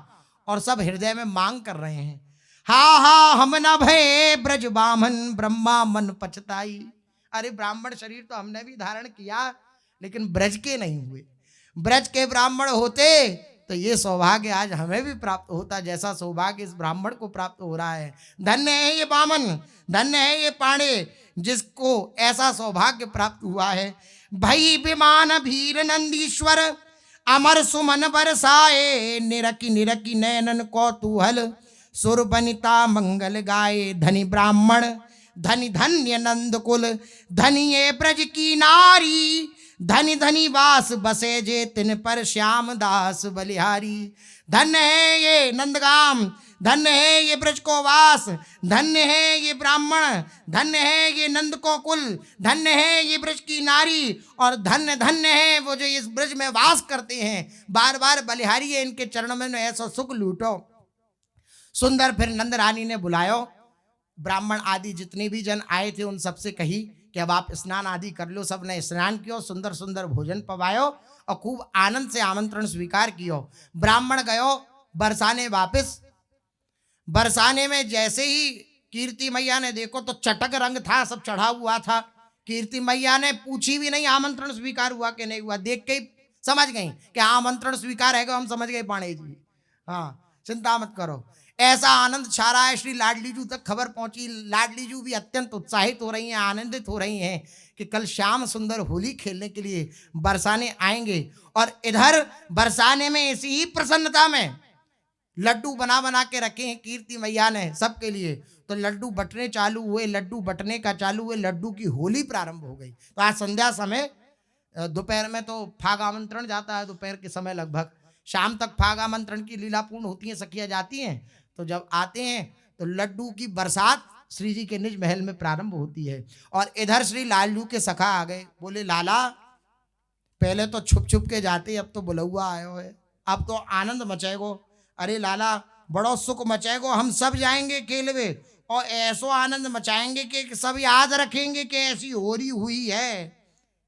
और सब हृदय में मांग कर रहे हैं, हा हा हम न भये ब्रज बामन ब्रह्मा मन पछताई। अरे ब्राह्मण शरीर तो हमने भी धारण किया, लेकिन ब्रज के नहीं हुए। ब्रज के ब्राह्मण होते तो ये सौभाग्य आज हमें भी प्राप्त होता, जैसा सौभाग्य इस ब्राह्मण को प्राप्त हो रहा है। धन्य है ये बामन, धन्य है ये पांडे, जिसको ऐसा सौभाग्य प्राप्त हुआ है। भई विमान भीर नंदीश्वर अमर सुमन बरसाए, निरकी निरकी नयनन कौतूहल सुर बनिता मंगल गाए। धनी ब्राह्मण धनी धन्य नंद कुल, धनी ये ब्रज की नारी, धनी धनी वास बसे जे तिन पर श्याम दास बलिहारी। धन्य है ये नंदगाम, धन्य है ये ब्रज को वास, धन्य है ये ब्राह्मण, धन्य है ये नंद को कुल, धन्य है ये ब्रज की नारी, और धन्य धन्य है वो जो इस ब्रज में वास करते हैं। बार बार बलिहारी है इनके चरणों में ऐसा सुख लूटो। सुंदर फिर नंद रानी ने बुलायो, ब्राह्मण आदि जितने भी जन आए थे उन सबसे कही कि अब आप स्नान आदि कर लो। सब ने स्नान कियो, सुंदर सुंदर भोजन पवायो और खूब आनंद से आमंत्रण स्वीकार कियो। ब्राह्मण गयो बरसाने वापस। बरसाने में जैसे ही कीर्ति मैया ने देखो तो चटक रंग था, सब चढ़ा हुआ था। कीर्ति मैया ने पूछी भी नहीं आमंत्रण स्वीकार हुआ कि नहीं हुआ, देख के ही समझ गई कि आमंत्रण स्वीकार है, हम समझ गए पाणे जी, हाँ चिंता मत करो। ऐसा आनंद छा रहा है, श्री लाडली जू तक खबर पहुंची। लाडली जू भी अत्यंत उत्साहित हो रही हैं, आनंदित हो रही हैं कि कल श्याम सुंदर होली खेलने के लिए बरसाने आएंगे। और इधर बरसाने में इसी ही प्रसन्नता में लड्डू बना बना के रखे हैं कीर्ति मैया ने सबके लिए। तो लड्डू बटने चालू हुए, लड्डू बटने का चालू हुए, लड्डू की होली प्रारंभ हो गई। तो आज संध्या समय, दोपहर में तो फाग आमंत्रण जाता है, दोपहर के समय लगभग शाम तक फाग आमंत्रण की लीला पूर्ण होती है, सखियाँ जाती हैं। तो जब आते हैं तो लड्डू की बरसात श्री जी के निज महल में प्रारंभ होती है। और इधर श्री लालजू के सखा आ गए, बोले लाला पहले तो छुप छुप के जाते, अब तो बुलौआ आयो है, अब तो आनंद मचेगो। अरे लाला बड़ो सुख मचेगो, हम सब जाएंगे केलवे और ऐसो आनंद मचाएंगे कि सब याद रखेंगे कि ऐसी होरी हुई है।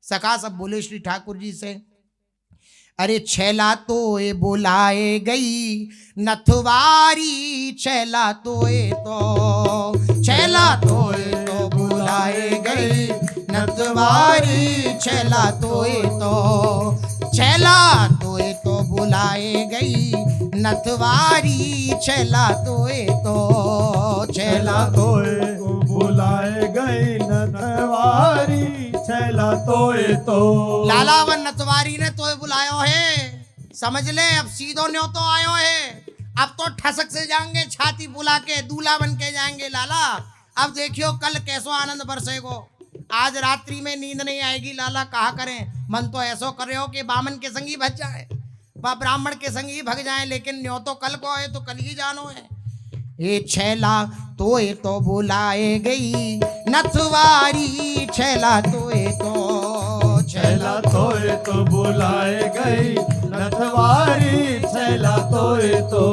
सखा सब बोले श्री ठाकुर जी से, अरे छैला तोए बुलाए गई नथवारी, छैला तोए तो, छैला तोए तो बुलाए गई नथवारी, छैला तोए तो, छैला तोए तो बुलाए गई नथवारी छैला तोए तो छैला तोए तो बुलाए गई नथवारी छैला तोए तो। लाला व नथवारी ने तोए बुलायो है, समझ ले अब सीधो न्यो तो आयो है। अब तो ठसक से जाएंगे छाती बुला के दूल्हा बन के जाएंगे लाला। अब देखियो कल कैसो आनंद बरसेगो। आज रात्रि में नींद नहीं आएगी लाला, कहा करें। मन तो ऐसो कर रहे हो कि बामन के संगी भज जाए व ब्राह्मण के संगी भग जाए, लेकिन न्यो तो कल को है तो कल ही जानो है। ये छैला तोए तो बुलाए गई नथवारी छैला तोए तो छैला तोए तो बुलाए गई नथवारी छैला तोए तो।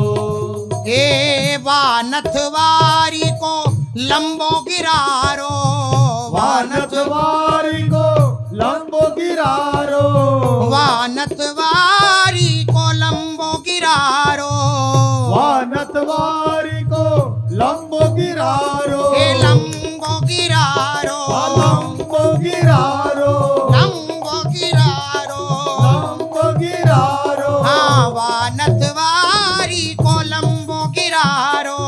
ए वा नथवारी को लंबो गिरारो वा नथवारी को लंबो गिरारो वा नथवारी को लंबो गिरारो वा नथवारी को लंबो गिरारो ए लंबो गिरारो लंबो गिरारो लंबो गिरारो लंबो गिरारो हाँ वा नथवारी को लंबो गिरारो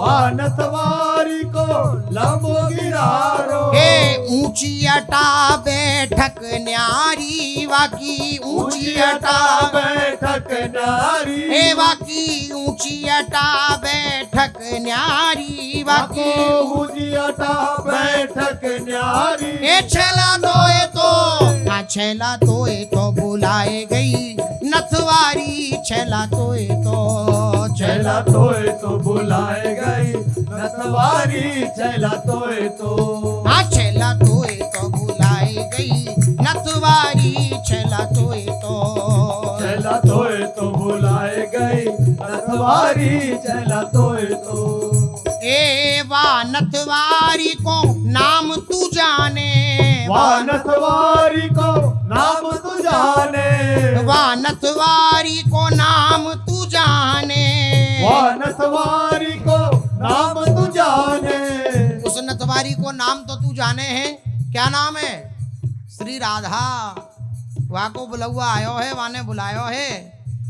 वा नथवारी को लंबो गिरारो। ए ऊंची अटा बैठक न्यारी वाकी ऊंची अटा बैठक नारी ए वाकी ऊंची अटा बैठक न्यारी वाकी उजियाटा बैठक न्यारी। ए छैला तोए तो हाँ छैला तोए तो बुलाए गई नथवारी छैला तोए तो छैला तोए तो बुलाए गई नथवारी छैला तोए तो। हाँ छैला तोए तो बुलाए गई नथवारी छैला तोए तो छैला तोए तो बुलाए गई नथवारी छैला तोए तो। ए वा नथवारी को नाम तू जाने वा नथवारी को नाम तू जाने वा नथवारी को नाम तू जाने वा नथवारी को नाम तू जाने। उस नथवारी को नाम तो तू जाने है, क्या नाम है? श्री राधा। वहाँ को बुलवा आयो है, वाने बुलायो है।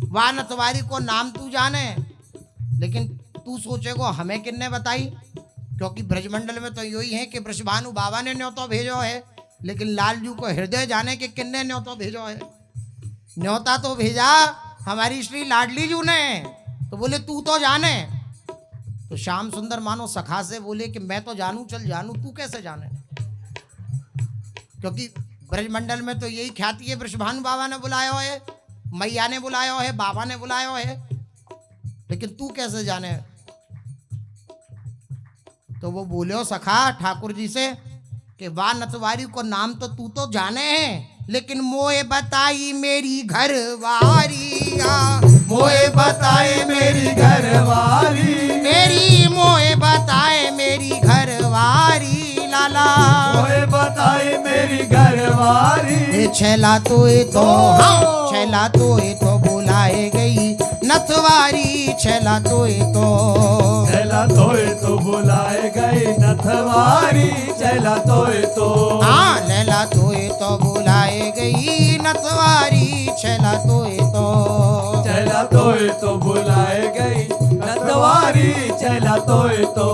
वह नथवारी को नाम तू जाने, लेकिन तू सोचेगो हमें किन्ने बताई, क्योंकि ब्रजमंडल में तो यही है कि ब्रजभानु बाबा ने न्योतो भेजो है, लेकिन लालजू को हृदय जाने के किन्ने न्योतो भेजो है। न्योता तो भेजा हमारी श्री लाडली जू ने, तो बोले तू तो जाने। तो श्याम सुंदर मानो सखा से बोले कि मैं तो जानू, चल जानू, तू कैसे जाने? क्योंकि ब्रजमंडल में तो यही ख्याति है, ब्रजभानु बाबा ने बुलाया है, मैया ने बुलाया है, बाबा ने बुलाया है, लेकिन तू कैसे जाने? तो वो बोले सखा ठाकुर जी से कि वाह नथवारी को नाम तो तू तो जाने हैं, लेकिन मोए बताई मेरी घरवारी, मोए बताए मेरी घरवारी मेरी मोए बताए मेरी घरवारी लाला। मोए बताए मेरी घरवारी। ए छैला तोए तो हाँ छैला तोए तो बुलाए गई नथवारी छैला तोए तो। छैला तोए तो बुलाए गई नथवारी छैला तोए तो। हाँ लैला तोए तो बुलाए गई नथवारी छैला तोए तो। छैला तोए तो बुलाए गई नथवारी छैला तोए तो।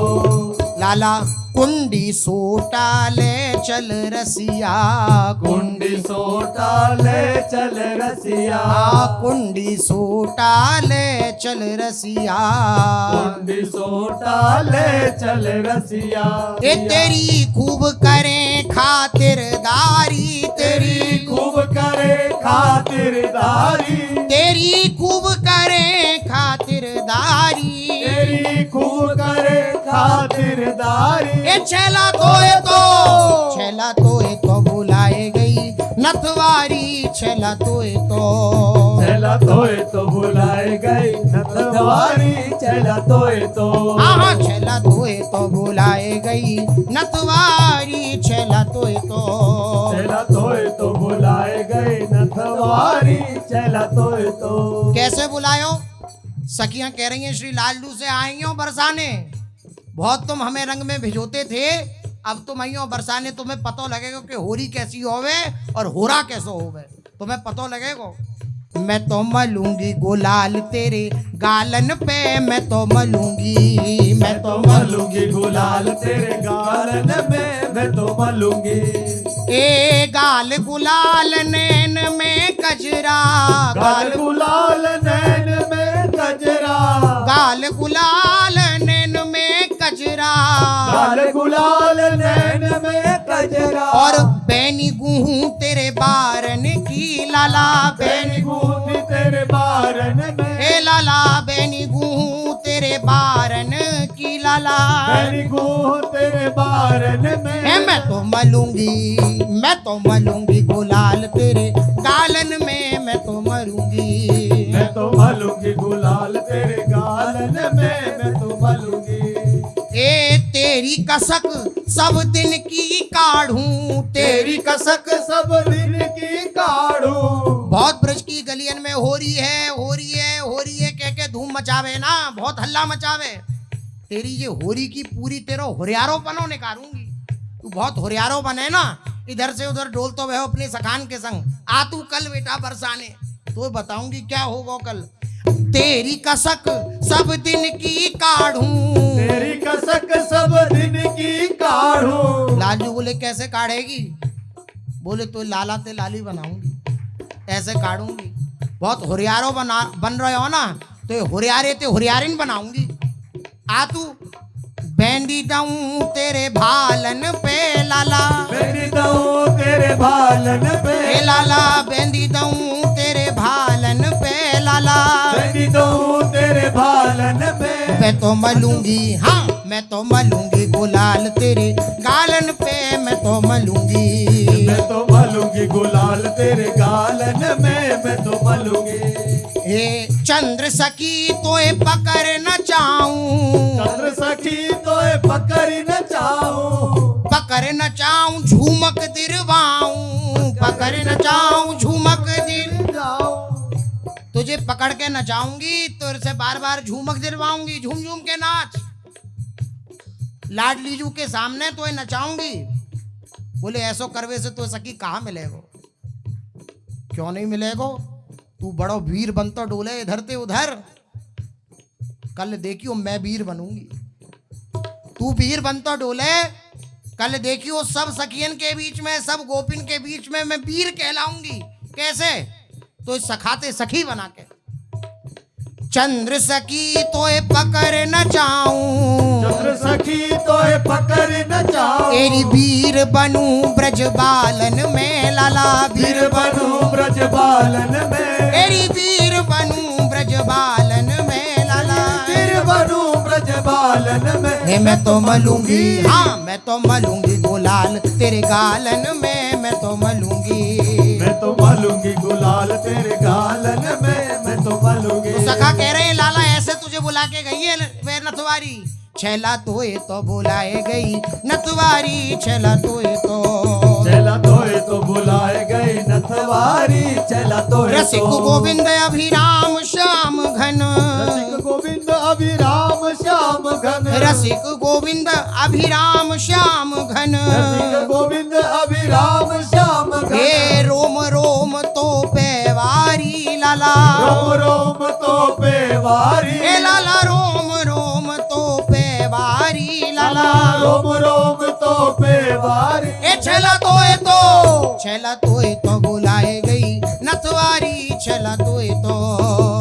लाला कुंडी सोटा ले चल रसिया, कुंडी सोटा ले चल रसिया। कुंडी सोटा ले चल रसिया, कुंडी सोटा ले चल रसिया। ए तेरी खूब करें खातिरदारी, तेरी खूब करे खातिरदारी। तेरी खूब करें खातिरदारी, तेरी खूब करे खातिरदारी। ए छैला तोए तो बुलाए गई नथवारी छैला तोए तो। छैला तोए तो बुलाए गई नथवारी छैला तोए तो। हाँ छैला तोए तो बुलाए गई नथवारी छैला तोए तो। छैला तोए तो बुलाए गई नथवारी छैला तोए तो। कैसे बुलायो? सखियां कह रही हैं श्री लालडू से आई हो बरसाने, बहुत तुम हमें रंग में भिजोते थे, अब तुम आई हो बरसाने, तुम्हें पतो लगेगा कि होरी कैसी होवे और होरा कैसो होवे, तुम्हें पतो लगेगा। मैं तो मलूंगी गुलाल तेरे गालन पे, मैं तो मलूंगी, मैं तो मलूंगी गुलाल तेरे गालन में, मैं तो मलूंगी। ए गाल गुलाल नैन में कजरा, गाल गुलाल नैन में कजरा, गाल गुलाल नैन में कजरा, गाल गुलाल नैन में कजरा। और बैनी गूं तेरे बारन की लाला, बैनी गूंथी तेरे बारन में, ए लाला बैनी गूं तेरे बारन की लाला। बैनी गूं तेरे बारन में, मैं तो मलूंगी, मैं तो मलूंगी गुलाल तेरे गालन में, मैं तो मरूंगी, मैं तो मलूंगी गुलाल तेरे गालन में, मैं तो मलूंगी। ए तेरी कसक सब दिन की काढ़ूं, तेरी कसक सब दिन की काढ़ू। बहुत ब्रज की गलियन में हो रही है, हो रही है, हो रही है कह के धूम मचावे ना, बहुत हल्ला मचावे। तेरी ये होरी की पूरी तेरा होरियारो बनो निकालूंगी। तू बहुत होरियारो बने ना, इधर से उधर डोल तो वह अपने सखान के संग आ तू कल बेटा बरसाने, तो बताऊंगी क्या होगा कल। तेरी कसक सब दिन की काढ़ूं, तेरी कसक सब दिन की काढ़ू। लालू बोले कैसे काढ़ेगी? बोले तो लाला ते लाली बनाऊंगी, ऐसे काढ़ूंगी। बहुत होरियारो बन रहे हो ना, तो ये होरियारे ते होरियारिन बनाऊंगी। आ तू बैंडी दऊं तेरे भालन पे लाला, बैंडी दऊं तेरे भालन पे, ए लाला बैंडी दऊं तेरे भालन पे लाला। बैंडी दऊं तेरे भालन पे, मैं तो मलूंगी, हाँ मैं तो मलूंगी गुलाल तेरे गालन पे, मैं तो मलूंगी, मैं तो मलूंगी गुलाल तेरे गालन में, मैं तो मलूंगी। हे चंद्र सखी तोए पकड़ न चाऊं, चंद्र सखी तोए पकड़ न चाहूं, पकड़ न चाऊं झूमक दिरवाऊं, पकड़ न चाऊं झूमक दिर, जाऊं। तुझे पकड़ के नचाऊंगी तो से बार बार झूमक दिलवाऊंगी, झूम झूम के नाच। लाडली जू के सामने तो नचाऊंगी। बोले ऐसो करवे से तो सखी कहाँ मिलेगो? क्यों नहीं मिलेगो? तू बड़ो वीर बनतो डोले इधर ते उधर, कल देखियो मैं वीर बनूंगी। तू वीर बनतो डोले, कल देखियो सब सखियन के बीच में, सब गोपिन के बीच में मैं वीर कहलाऊंगी। कैसे? तो सखाते सखी बना के। चंद्र सखी तोए पकड़ न चाऊं, चंद्र सखी तोए पकड़ न चाहूं, तेरी वीर बनूं ब्रज बालन में लाला, वीर बनूं ब्रज बालन में, तेरी वीर बनूं ब्रज बालन में लाला, वीर बनूं ब्रज बालन में, मैं तो मलूंगी, हाँ मैं तो मलूंगी गुलाल तेरे गालन में, मैं तो मलूंगी, मैं तो मलूंगी गुलाल तेरे गालन में, मैं तो मलूंगी। तो सखा कह रहे हैं लाला ऐसे तुझे बुला के गई है वे नथवारी, छैला तोए तो बुलाए गई नथवारी, छैला तोए तो, चला तोए तो बुलाए गई नथवारी, चला तोए रसिक तो गोविंद अभिराम श्याम घन, रसिक गोविंद अभिराम श्याम घन, रसिक गोविंद अभिराम श्याम घन, रसिक गोविंद अभिराम श्याम घन, हे रोम रोम तो पेवारी लाला, रोम रोम तो पेवारी, हे लाला रोम रोम तो पेवारी लाला, रोम रोम तो पेवारी, ए छैला तोए तो बुलाए गई नथवारी, छैला तोए तो,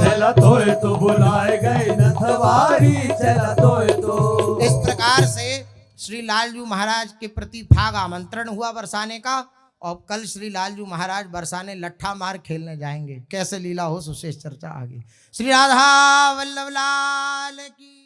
चला तोए तो बुलाए गए नथवारी, चला तोए तो। इस प्रकार से श्री लालजू महाराज के प्रति फाग आमंत्रण हुआ बरसाने का, और कल श्री लालजू महाराज बरसाने लट्ठा मार खेलने जाएंगे। कैसे लीला हो सुशेष चर्चा आगे। श्री राधा वल्लभ लाल की।